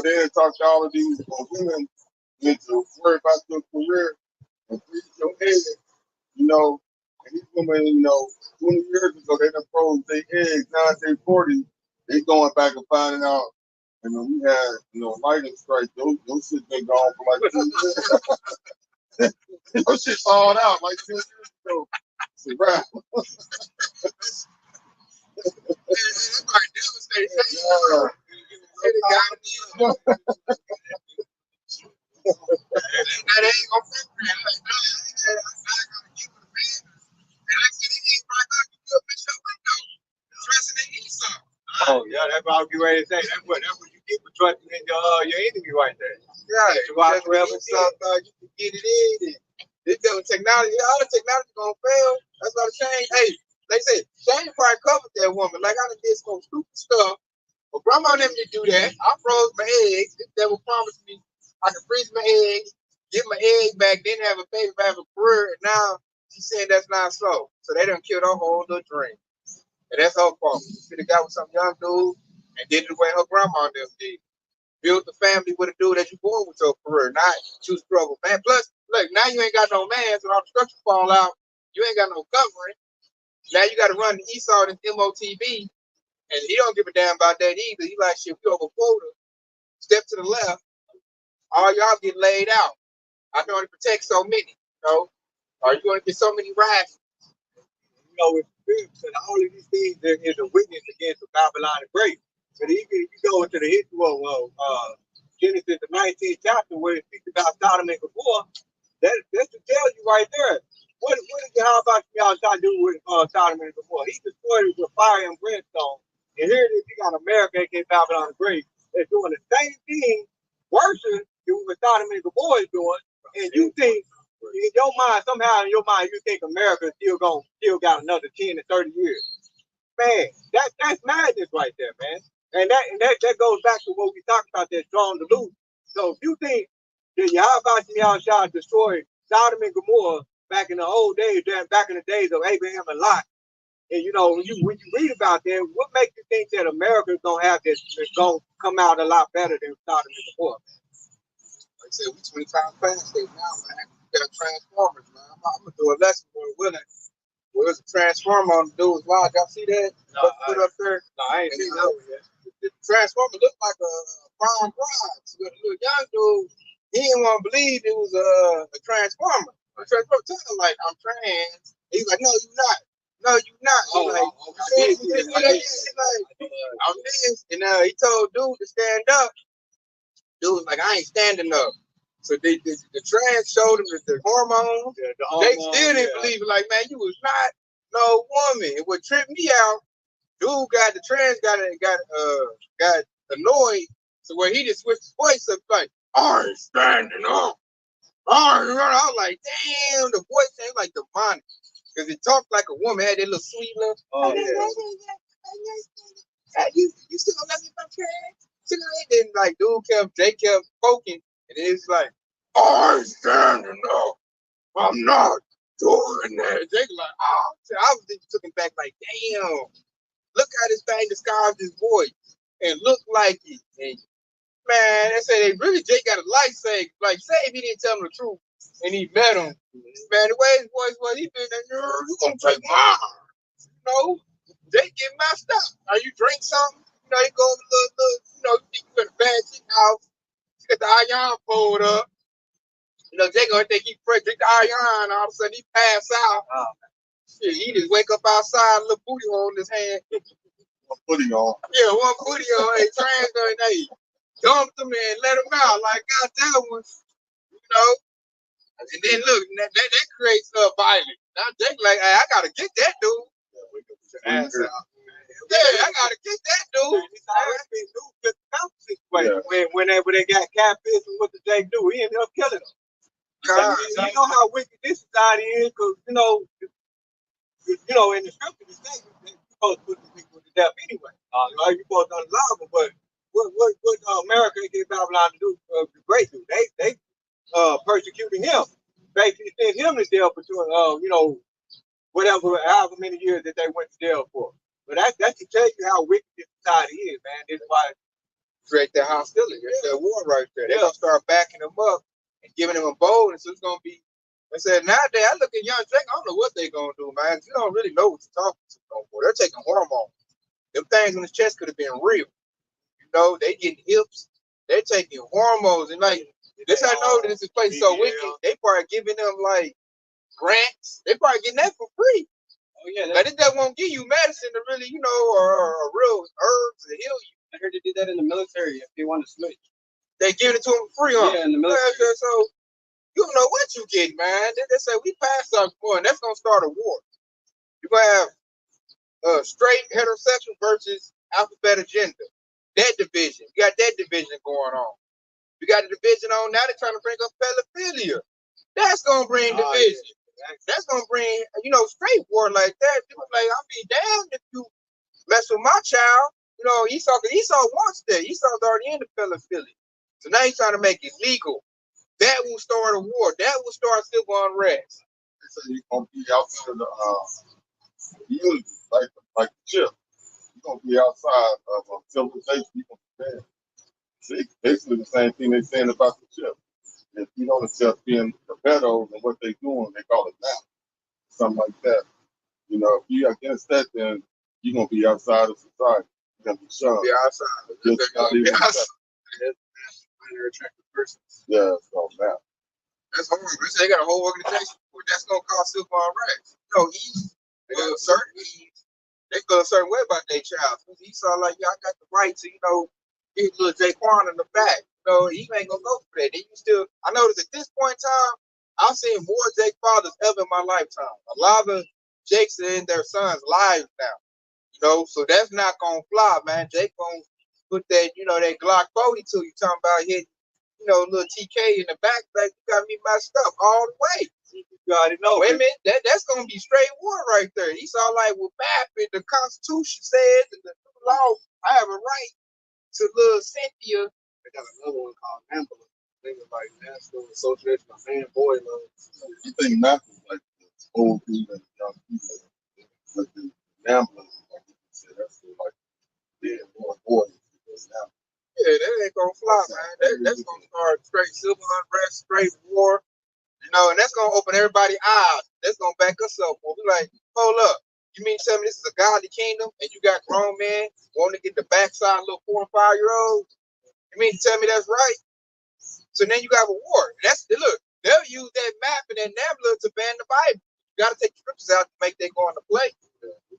they didn't talk to all of these women into worry about your career and please your head, and these women, 20 years ago they done froze their eggs. Now they're 40, they going back and finding out. And when we had, lightning strike, those shit been gone for like 2 years. Those shit thawed out like 2 years ago. It's a wrap. That's like devastating. That ain't gonna fit me. Like, no, I'm not gonna give it a man. And like I said, he ain't probably gonna give a bitch your window. Trusting in Esau. Oh yeah, that's what I was getting ready to say. That's what you get for trusting in your enemy right there. Yeah, you can get it in. This technology, all the technology gonna fail. That's why the change. Hey, they say Shane probably covered that woman. Like I done did some stupid stuff. But grandma didn't do that. I froze my eggs. This devil promised me I can freeze my eggs, get my egg back, then have a baby, have a career. And now she's saying that's not so. So they done killed her whole little dream. And that's her fault. She should have got with some young dude and did it the way her grandma did. Build the family with a dude that you born with your career, not you struggle, man. Plus, look, now you ain't got no man, so all the structure fall out. You ain't got no covering. Now you got to run the Esau and MOTB, and he don't give a damn about that either. He like, shit, we over quota, step to the left, all y'all get laid out. I can only protect so many, you know? Or you going to get so many rifles. You know, it's all of these things there is a witness against the Babylon the Great. But even if you go into the history of Genesis, the 19th chapter, where it speaks about Sodom and Gomorrah, that's to tell you right there. What did how about y'all trying to do with Sodom and Gomorrah? He destroyed it with fire and brimstone. And here it is, you got America, aka Babylon the Great, that's doing the same thing, worse than what Sodom and Gomorrah is doing. And you think, in your mind, somehow in your mind, you think America still got another 10 to 30 years. Man, that's madness right there, man. And that goes back to what we talked about, that strong delusion. So if you think that Yahweh Shah destroyed Sodom and Gomorrah back in the old days, back in the days of Abraham and Lot, and you know, when you read about that, what makes you think that America is gonna have this, is gonna come out a lot better than Sodom and Gomorrah? Like I said, we 20 times past it now, man. We got Transformers, man. I'm gonna do a lesson for willing. Well, there's a transformer on the dude's lodge. Y'all see that? No, put up there. No, I ain't seen that one yet. The transformer looked like a prime bride. So the little young dude, he didn't want to believe it was a transformer. The transformer told him like, I'm trans. He's like, no, you're not. No, you're not. He's like, I'm this. And he told dude to stand up. Dude was like, I ain't standing up. So the trans showed him the hormones. Yeah, they still didn't believe it. Like, man, you was not no woman. And what tripped me out, dude got annoyed. So where he just switched his voice up like, I ain't standing up. I was like, damn, the voice ain't like demonic. Because he talked like a woman, had that little sweet little. Oh, yeah. You still gonna let me if I'm trans? And then like Jake kept poking, and it's like, I'm standing up. I'm not doing that. Jake like, oh, I was thinking took him back like, damn, look how this thing disguised his voice and look like it. And man, they say they really Jake got a life save. Like, say if he didn't tell him the truth and he met him, man, the way his voice was, he been like, you gonna take mine. You know, Jake get messed up. Are you drink something? You know, you go over the little, you know, you think you in a bad chick house. You got the iron pulled up. You know, Jake gonna think he drink the iron, all of a sudden he pass out. Shit, he just wake up outside, little booty hole in his hand. One booty on. Yeah, one booty hole. Hey, trans guy, hey, dumped him and let him out. Like, God damn one. You know? And then look, that creates violence. Now Jake like, hey, I gotta get that dude. Yeah, I gotta get that dude. It's already been new to the situation. Whenever they got catfish, and what did Jake do? He ended up killing them. You know how wicked this society is, because you know, in the scripture, it says you're supposed to put the people to death anyway. You're supposed to unallow them, but what America gave Babylon to do, great do? They persecuting him, basically sent him to jail for however many years that they went to jail for. But that's to tell you how wicked this society is, man. This is why create that hostility, that war right there. They're gonna start backing them up and giving them a boldness. So it's gonna be. I said nowadays, I look at young Jake. I don't know what they're gonna do, man. You don't really know what you're talking to no more. They're taking hormones. Them things on his chest could have been real. You know, they getting hips. They're taking hormones, and like this, I know that this is place so wicked. They probably giving them like grants. They probably getting that for free. Oh yeah, but it just won't give you medicine to really, you know, or real herbs to heal you. I heard they did that in the military if they want to switch. They giving it to them free, huh? Yeah, in the military. So you don't know what you get, man. They say we passed something for, and that's gonna start a war. You're gonna have straight heterosexual versus alphabet agenda. That division. You got that division going on. You got the division on now. They're trying to bring up pedophilia. That's gonna bring division. Yeah. That's gonna bring, you know, straight war like that. People like, I'll be damned if you mess with my child. You know, Esau wants that. Esau's already into pedophilia. So now he's trying to make it legal. That will start a war. That will start civil unrest. So you're gonna be outside of the unity, like the chip. You're gonna be outside of civilization. You're gonna be see, basically the same thing they're saying about the chip. If you don't accept being the pedos and what they're doing, they call it now. Something like that. You know, if you're against that, then you're gonna be outside of society. You're gonna be shunned. Be outside. Just not even attractive persons. yeah, so now. That's horrible. They got a whole organization for it. That's gonna cause civil unrest. You know, they feel a certain way about their child. He saw like, yeah, I got the right to, get little Jaquan in the back. He ain't gonna go for that. Then you still, I noticed at this point in time, I've seen more Jake fathers ever in my lifetime. A lot of Jakes are in their sons' lives now. So that's not gonna fly, man. Jake gonna put that, that Glock 40 to you, talking about hitting, little TK in the back, you got me messed up all the way. You already know. Wait a minute, that's gonna be straight war right there. He saw like what Bappin, the Constitution says, and the law, I have a right to little Cynthia. They got another one called Ambulance. Think like National Association of Man Boy Love. You think nothing like the old people and young people, but the ambulance, like you said, that's like being more important. Yeah, that ain't gonna fly, man. That's gonna start straight civil unrest, straight war, and that's gonna open everybody's eyes. That's gonna back us up. We'll be like, hold up, you mean to tell me this is a godly kingdom and you got grown men wanting to get the backside of little 4 and 5 year olds? You mean to tell me that's right? So then you got a war. Look, they'll use that map and that Nabla to ban the Bible. You gotta take the scriptures out to make that go into play.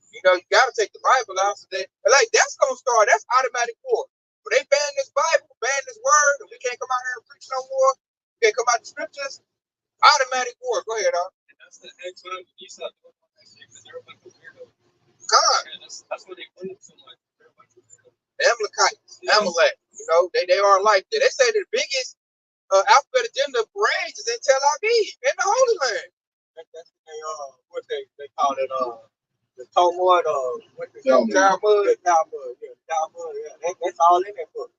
You gotta take the Bible out so that's gonna start. That's automatic war. When they ban this Bible, ban this word, and we can't come out here and preach no more, we can't come out the scriptures, automatic war. Go ahead, Al. And that's the next time you start doing all that shit because they're a bunch of weirdos. God. Yeah, that's what they put it so much. They're a bunch of weirdos. Amalekites, Amalek. They are like that. They say the biggest alphabet agenda parade is in Tel Aviv, in the Holy Land. That's what they call it, the Talmud, what they Talmud. Talmud, yeah. That's all in that book.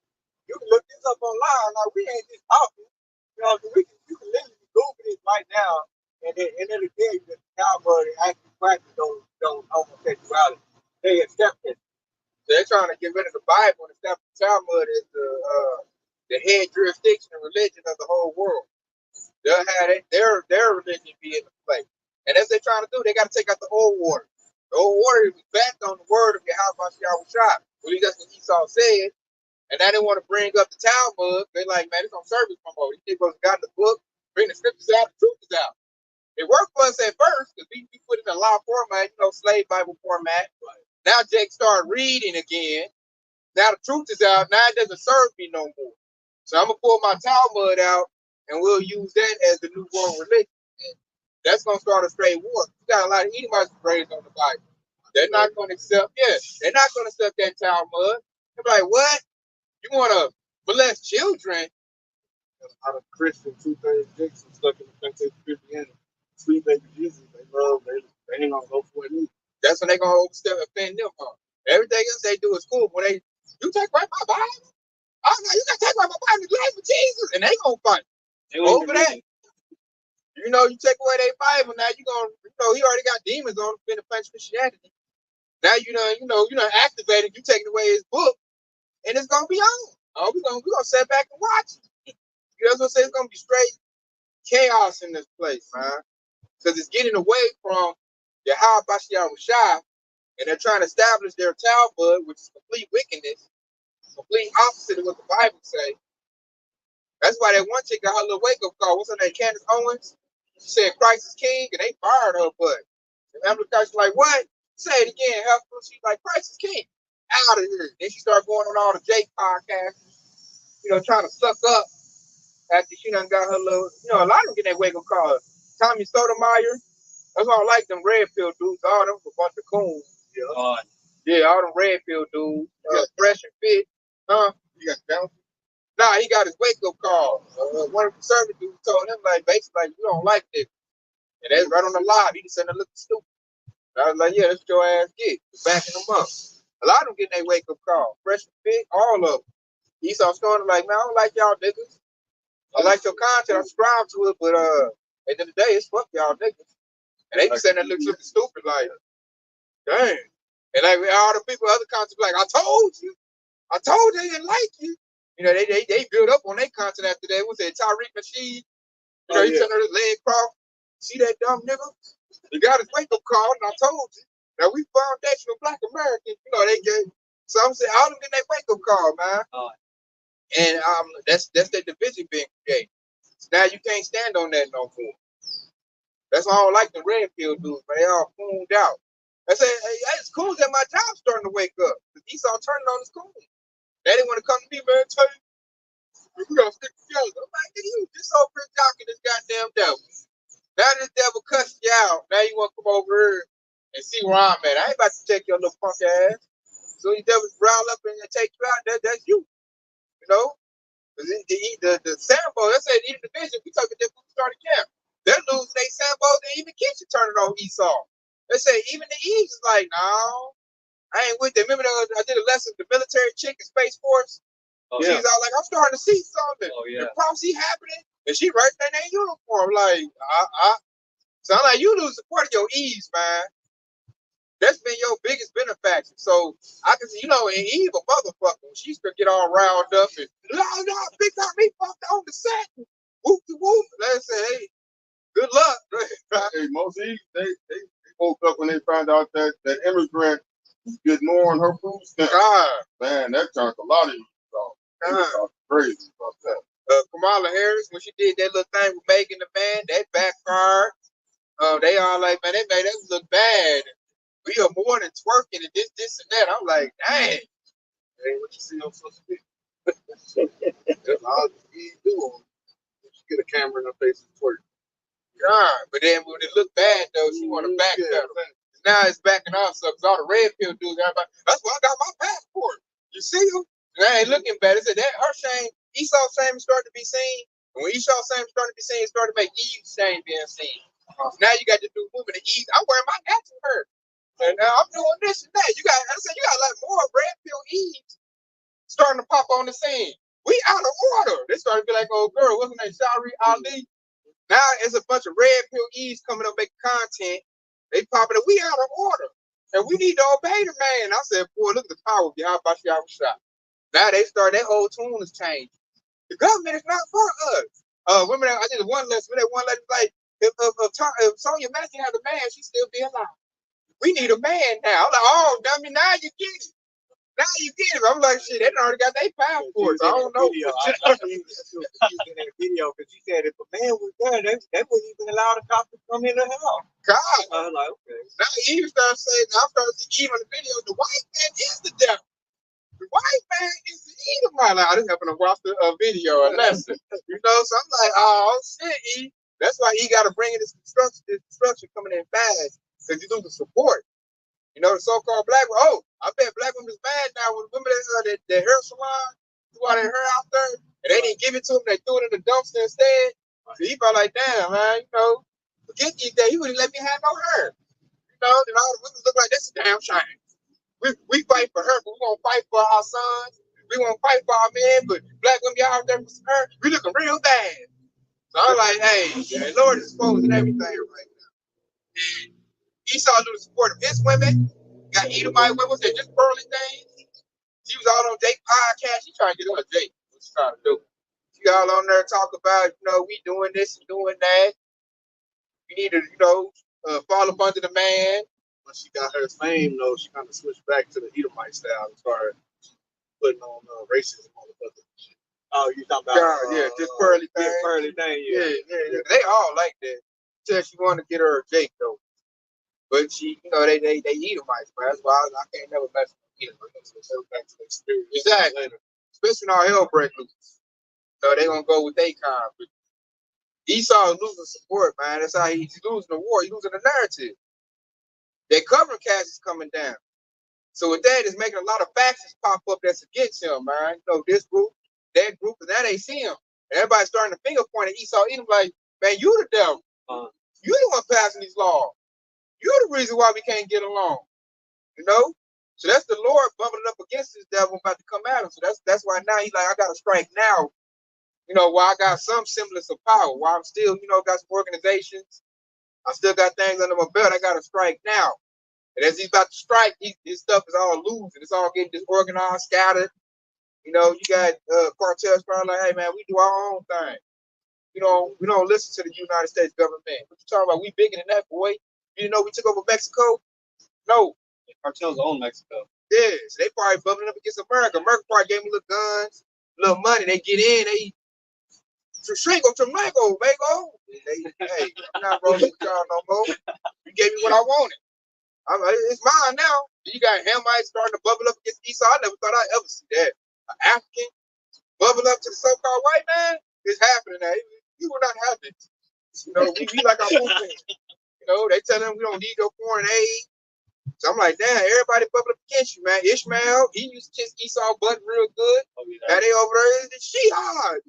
You can look this up online. Like we ain't just talking. You can literally Google this right now, and it'll tell you that the Talmud actually practice those homosexuality. They accept it. They're trying to get rid of the Bible and establish the Talmud as the head jurisdiction and religion of the whole world. They'll have their religion be in the place. And as they're trying to do, they got to take out the old order. The old order was backed on the word of Yahweh Shah. Well, that's what Esau said. And now they want to bring up the Talmud. They're like, man, it's on service promote. These people got the book, bring the scriptures out, the truth is out. It worked for us at first because we put it in a law format, slave Bible format. Now Jake started reading again. Now the truth is out. Now it doesn't serve me no more. So I'm going to pull my Talmud out and we'll use that as the new world religion. That's going to start a straight war. You got a lot of Edomites raised on the Bible. They're not going to accept, they're not going to accept that Talmud. They're like, what? You want to molest children? Out of Christian 2-3 Dixon stuck in the country of Christianity. Sweet baby Jesus, they ain't gonna go for it either. That's when they're going to overstep and offend them. Everything else they do is cool. When you take away my Bible? I was like, you got to take away my Bible in the life of Jesus. And they going to fight over that. You take away their Bible, now you're going to, he already got demons on him in the French Christianity. Now you done activated, you taking away his book, and it's going to be on. We're going to sit back and watch it. That's what I'm saying, it's going to be straight chaos in this place, man. Because it's getting away from Yahweh Shah, and they're trying to establish their Talmud, which is complete wickedness, complete opposite of what the Bible say. That's why that one chick got her little wake-up call. What's her name? Candace Owens? She said Christ is king, and they fired her butt. And Amalekites like, what? Say it again. She's like, Christ is king. Out of here. Then she started going on all the Jake podcasts, trying to suck up after she done got her little, a lot of them get that wake-up call. Tommy Sotomayor, that's why I like them red pill dudes. All them a bunch of coons. Yeah, all them red pill dudes. Fresh and fit. Huh? You got down? Nah, he got his wake-up call. One of the conservative dudes told him, basically, you don't like this. And that's right on the live. He just said, looking stupid. And I was like, yeah, that's what your ass get. Just backing them up. A lot of them getting their wake-up call. Fresh and fit, all of them. Esau started like, man, I don't like y'all niggas. I like your content, I subscribe to it, but at the end of the day, it's fuck y'all niggas. And they be saying that looks stupid, like, dang. And like all the people, other content, like, I told you they didn't like you. You know, they build up on their content after that. What's that, Tariq Nasheed? You know, he turned his leg cross. See that dumb nigga? He got his wake up call, and I told you. Now we foundational Black Americans. You know, they get. So I'm saying, all them getting their wake up call, man. And that's that division being created. So now you can't stand on that no more. That's why I don't like the red pill dudes, man. They all cooned out. I said, hey, it's cool that my job's starting to wake up. Esau turning on his coon. They didn't want to come to me, man, and tell you, we gonna stick together. I'm like, you just over here talking this goddamn devil. Now this devil cussed you out. Now you want to come over here and see where I'm at. I ain't about to take your little punk ass. So these devils rile up and take you out. That's you. You know? The Sambo, they said even division, we talking about that started camp. They're losing their Sambos and even Kitchen turning on Esau. They say even the East is like, no, I ain't with them. Remember I did a lesson, the military chick in Space Force? She's all like, I'm starting to see something. The prophecy happening. And she right there in that uniform. Like, sound like you lose support of your Eves, man. That's been your biggest benefactor. So I can see, you know, and Eve a motherfucker. She used to get all riled up and no, big time me fucked on the set. Whoop de whoop. Let's say, hey, good luck. Hey, most Eve, they woke up when they found out that immigrant was getting more on her food stamps. God. Man, that turned a lot of you off. Crazy about that. Kamala Harris, when she did that little thing with Megan the Man, that backfired. They all like, man, they made us look bad. We are more than twerking and this, and that. I'm like, dang. Hey, what you see on social media? That's all you do. You get a camera in her face and twerk. God, but then when it looked bad though, she want to backpedal. Now it's backing off, so because all the red pill dudes, that's why I got my passport. You see them? That ain't looking bad. It said that her shame, Esau's shame started to be seen. And when Esau's shame started to be seen, it started to make Eve's shame being seen. Now you got to do women to Eve. I'm wearing my hat to her. And now I'm doing this and that. You got like more red pill Eves starting to pop on the scene. We out of order. They started to be like, oh girl, what's her name? Shari Ali. Now it's a bunch of red pill Eves coming up making content. They popping up. We out of order. And we need to obey the man. I said, boy, look at the power of Yahweh Shah. Now they start, their whole tune is changing. The government is not for us. Women, I did one lesson. That one lesson like, if Sonya Massey had a man, she'd still be alive. We need a man now. I'm like, oh, dummy, now you get it. Now you get it. I'm like, shit, they already got their passports. I don't know. I using that video because she said if a man was there, they wouldn't even allow the cops to come in the house. God. I was like, okay. Now Eve started saying, I'm starting to see Eve in the video, the white man is the devil. The white man is the Edomite. I just happened to watch the video, a lesson. You know, so I'm like, oh, shit, Eve. That's why he got to bring in this construction coming in fast because you lose the support. You know, the so-called black women. Oh, I bet black women is bad now with women that their hair salon, threw out their hair out there, and they didn't give it to them. They threw it in the dumpster instead. So he felt like, damn, man, you know, forget these days. He wouldn't let me have no hair. You know, and all the women look like this is damn shame. We fight for her, but we won't fight for our sons. We won't fight for our men, but black women, y'all out there for her, we looking real bad. So I'm like, hey, the Lord is exposing everything right now. And Esau knew the support of his women. Got Edomite women, was that just pearly things? She was all on Jake podcast. She trying to get on Jake. What she trying to do? She all on there talk about, you know, we doing this and doing that. We need to, you know, fall up under the man. When she got her fame, though, she kind of switched back to the Edomite style as far as putting on racism on the other shit. Oh, you talking about? Yeah, just pearly thing. Yeah, pearly thing. Yeah. They all like that. Said she wanted to get her a Jake though, but she, you know, they Edomites, man. That's why I can't never mess with Edomites. Go back to their spirit. Exactly. Especially when all hell break loose. So they gonna go with their kind. But Esau is losing support, man. That's how he's losing the war. He's losing the narrative. Their covering cast is coming down. So with that, it's making a lot of factions pop up that's against him, man. You know, this group, that group, and now they see him. And everybody's starting to finger point at Esau. Edom like, man, you the devil. You the one passing these laws. You're the reason why we can't get along. You know? So that's the Lord bumping up against this devil about to come at him. him. So that's why now he's like, I gotta strike now. You know, while I got some semblance of power, while I'm still, you know, got some organizations, I still got things under my belt. I gotta strike now. And as he's about to strike, his stuff is all losing. It's all getting disorganized, scattered. You know, you got cartels probably like, hey man, we do our own thing. We don't listen to the United States government. What you talking about? We bigger than that, boy. You didn't know we took over Mexico? No. Cartels own Mexico. Yeah, so they probably bubbling up against America. America probably gave them little guns, little money. They get in, they Tringo, Mago. Hey, I'm not rolling with y'all no more. You gave me what I wanted. It's mine now. You got Hamites starting to bubble up against Esau. I never thought I'd ever see that. An African bubble up to the so-called white man. It's happening now. You will not have it. You know, we like our food thing. You know, they tell them we don't need your foreign aid. So I'm like, damn, everybody bubble up against you, man. Ishmael, he used to kiss Esau butt real good. Oh, yeah. Now they over there in the Shihad.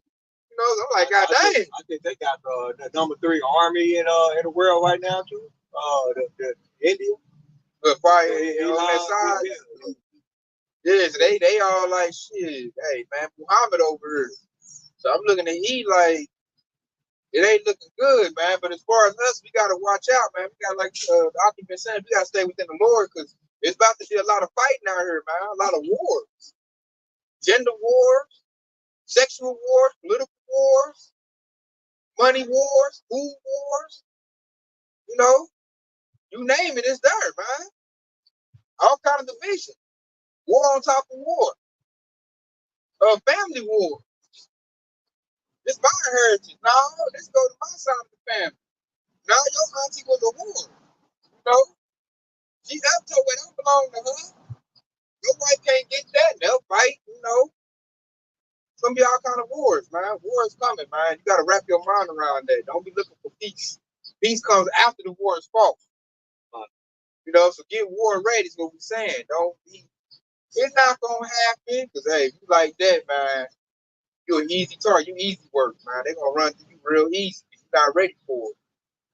You know, so I'm like, God dang. I think they got the number 3 army in the world right now too. The India. But fire on that side. Yeah, so they all like, shit, hey man, Muhammad over here. So I'm looking at he like, it ain't looking good, man. But as far as us, we gotta watch out, man. We got like I've been saying, we gotta stay within the Lord because it's about to be a lot of fighting out here, man. A lot of wars, gender wars, sexual wars, political wars, money wars, food wars. You know, you name it, it's there, man. All kind of division, war on top of war, family war. This my heritage. No, let's go to my side of the family. Now your auntie was a war. You know, she up to it. Don't belong to her. Your wife can't get that. They'll fight. You know, it's gonna be all kind of wars, man. War is coming, man. You gotta wrap your mind around that. Don't be looking for peace. Peace comes after the war is fought. You know, so get war ready is what we're saying. Don't be. It's not gonna happen because hey, if you like that, man, you're an easy target. You easy work, man. They're gonna run through you real easy if you're not ready for it.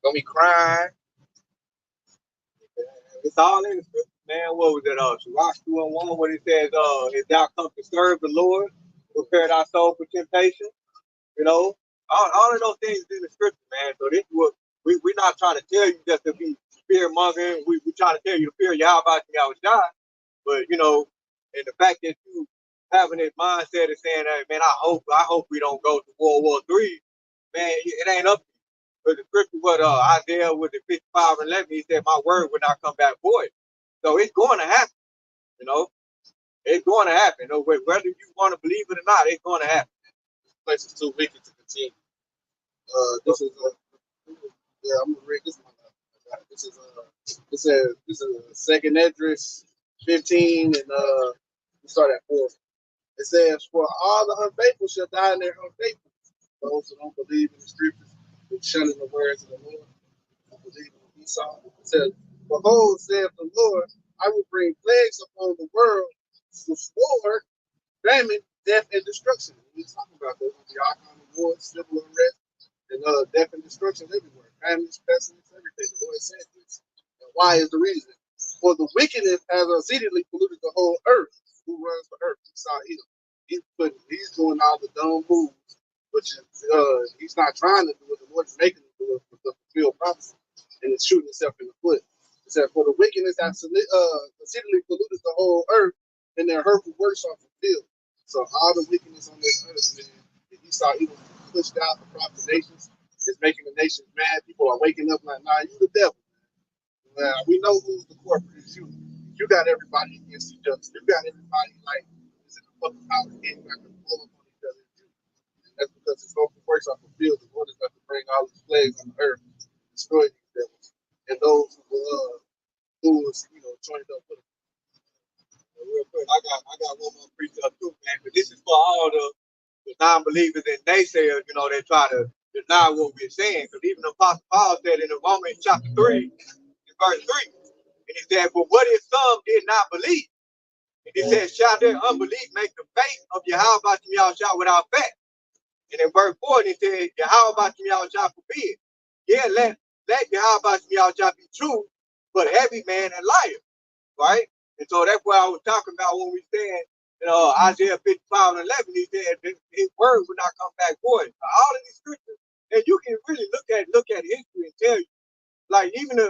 Gonna be crying. It's all in the scripture, man. What was it? Sirach 2:1, when it says, if thou come to serve the Lord, prepare thy soul for temptation. You know, all of those things in the scripture, man. So this is what we're not trying to tell you just to be fear mongering. We're trying to tell you to fear Yahweh Yahushua. But you know, and the fact that you having this mindset of saying, hey, man, I hope we don't go to World War III, man, it ain't up to you. But the scripture, what Isaiah with the 55:11, he said, my word will not come back void. So it's going to happen, you know. It's going to happen. No, whether you want to believe it or not, it's going to happen. This place is too wicked to continue. This is yeah, I'm gonna read this one. This is Second Esdras 15, and we start at 4. It says, "For all the unfaithful shall die in their unfaithfulness. Those who don't believe in the scriptures, who shunning the words of the Lord, who believe in Esau." It says, "Behold, saith the Lord, I will bring plagues upon the world, with sword, famine, death, and destruction." He's talking about those will be all kind of wars, civil unrest, and death and destruction everywhere. Famines, pestilence, everything. The Lord said this. And why is the reason? For the wickedness has exceedingly polluted the whole earth. Who runs the earth? Esau is. He's doing all the dumb moves, which is he's not trying to do it. The Lord is making him do it for the fulfilled prophecy, and it's shooting itself in the foot. It said, "For the wickedness has exceedingly polluted the whole earth, and their hurtful works are fulfilled." So all the wickedness on this earth, man, Esau even pushed out the prophet nations. It's making the nations mad. People are waking up like, nah, you the devil. We know who's the corporate. It's you. You got everybody against each other. You got everybody like is in the public house getting back and forth on each other. And that's because his hopeful works are fulfilled. The Lord is going to bring all these plagues on the earth, destroy these devils, and those who was joined up with him. Real quick, I got one more precept too, man. But this is for all the non-believers and naysayers, they try to deny what we're saying. Because even the Apostle Paul said in Romans chapter 3, in verse 3, and he said, "But what if some did not believe?" And he said, "Shall their unbelief make the faith of Yahweh Yahushua without fact?" And in verse 4, he said, "Yahweh Yahushua forbid. Yeah, let Yahweh Yahushua be true, but heavy man and liar." Right? And so that's what I was talking about when we saying Isaiah 55:11, he said his word would not come back void. All of these scriptures, and you can really look at history and tell you, like even the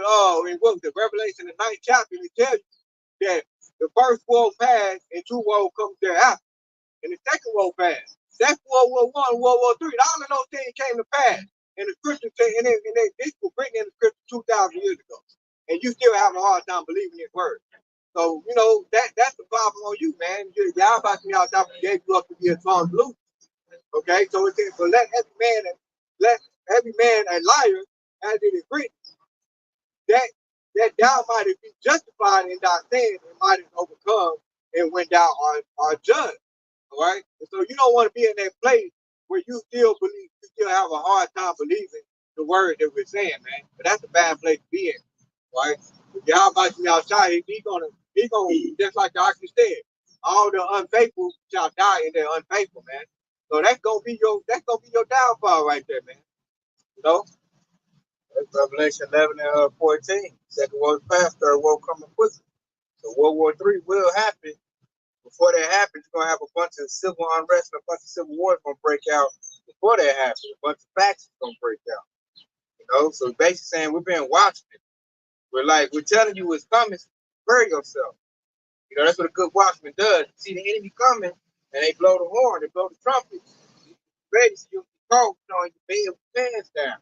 Revelation, the 9th chapter, it tells you that the first woe passed and two woe comes thereafter, and the second woe passed. That's World War I, World War III. All of those things came to pass, and the scriptures and this was written in the scripture 2,000 years ago, and you still have a hard time believing his word. So, that's the problem on you, man. Y'all about to be out there gave you up to be a tongue loose. Okay, so it says, but let every man a liar, as it is written, that thou mightest be justified in thy sins and mightest overcome, and when thou art judged. All right, and so you don't want to be in that place where you still have a hard time believing the word that we're saying, man. But that's a bad place to be in, right? If y'all about to be outside, he gonna just like the Archie said, all the unfaithful shall die in their unfaithful, man. So that's gonna be your downfall right there, man. That's Revelation 11 and 14. Second world past, third world coming quickly. So World War III will happen. Before that happens, you're gonna have a bunch of civil unrest and a bunch of civil wars gonna break out. Before that happens, a bunch of factions gonna break out. So basically saying we've been watching it. We're telling you it's coming, prepare yourself. That's what a good watchman does. You see the enemy coming and they blow the horn, they blow the trumpet. Ready, so you can talk, you bed with your pants down.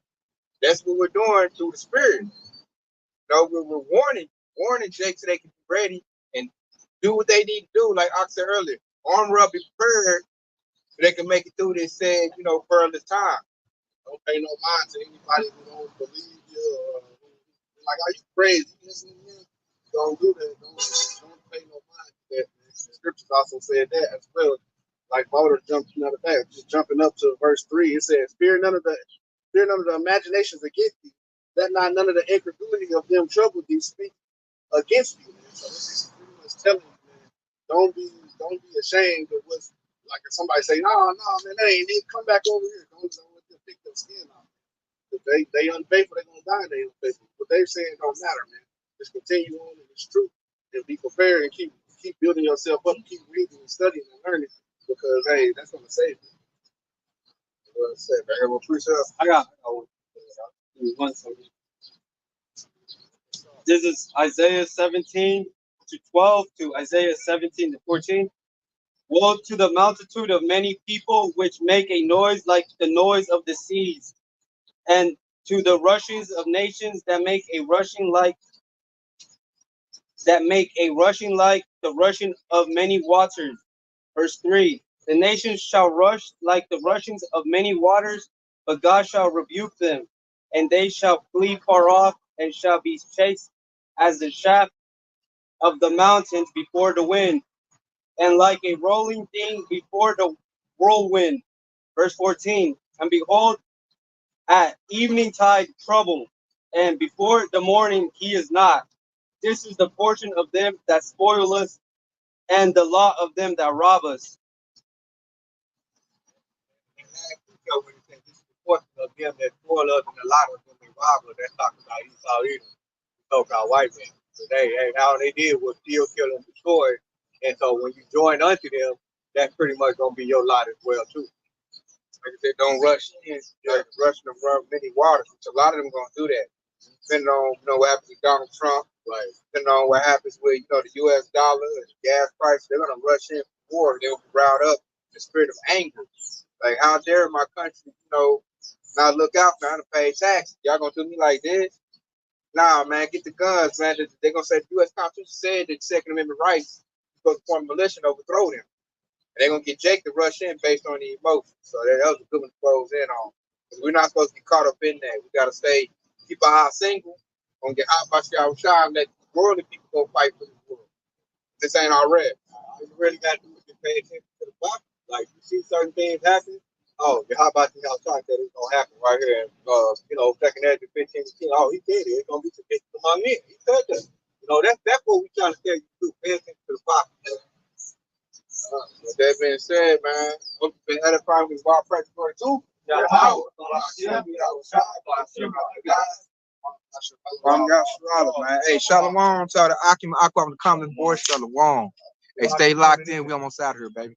That's what we're doing through the spirit. We're warning Jake so they can be ready and do what they need to do, like I said earlier. Armor up, be prepared so they can make it through this perilous time. Don't pay no mind to anybody who don't believe you or like, are you crazy? Listening to me? Don't do that. Don't pay no mind to that. The scriptures also said that as well. Like Boulder jumped another day, just jumping up to verse 3. It says, fear none of the imaginations against thee. Let not none of the incredulity of them trouble thee speak against you. Man. So this is pretty much telling you, man, don't be ashamed of what's like if somebody say, no, man, they ain't need come back over here. Don't let them pick their skin off. If they unfaithful, they're gonna die, they unfaithful. What they're saying don't matter, man. Just continue on in this truth and be prepared and keep building yourself up, keep reading and studying and learning, because hey, that's gonna save you. I got one second. This is Isaiah 17 to 12 to Isaiah 17 to 14. Woe to the multitude of many people which make a noise like the noise of the seas, and to the rushings of nations that make a rushing like the rushing of many waters. Verse 3. The nations shall rush like the rushings of many waters, but God shall rebuke them, and they shall flee far off, and shall be chased as the shaft of the mountains before the wind, and like a rolling thing before the whirlwind. Verse 14. And behold, at evening tide trouble, and before the morning he is not. This is the portion of them that spoil us, and the lot of them that rob us. When it says this is the portion of them that spoil us and the lot of them that rob us, that's talking about Esau Edom, so-called white men. So all they did was steal, kill, and destroy. And so when you join unto them, that's pretty much gonna be your lot as well too. Like I said, don't rush in, like rushing them from many waters, which a lot of them gonna do that. Depending on what happens with Donald Trump, like depending on what happens with the U.S. dollar and the gas price, they're gonna rush in for war. They'll route up the spirit of anger. Like, how dare my country, not look out for to pay taxes? Y'all gonna do me like this? Nah, man, get the guns, man. They're gonna say the U.S. Constitution said that Second Amendment rights supposed to form a militia and overthrow them. And they're gonna get Jake to rush in based on the emotions. So that was a good one to close in on. Because we're not supposed to get caught up in that. We gotta keep our eyes single, gonna get hot by our shine, let worldly people go fight for this world. This ain't our red. All you really gotta do is pay attention to the box. Like, you see certain things happen. Oh, how about you outside that it's gonna happen right here? Second Edge 15 to 10. Oh, he said it's gonna be some bitches among men. He said that. That's what we trying to tell you to do. Pay attention to the box. With that being said, man, hope you've been edifying with Wild Practice 42. Man. Hey, Shalom to the Akim Aqua in the comments, boy. Shalom. Hey, stay locked in. We almost out here, baby.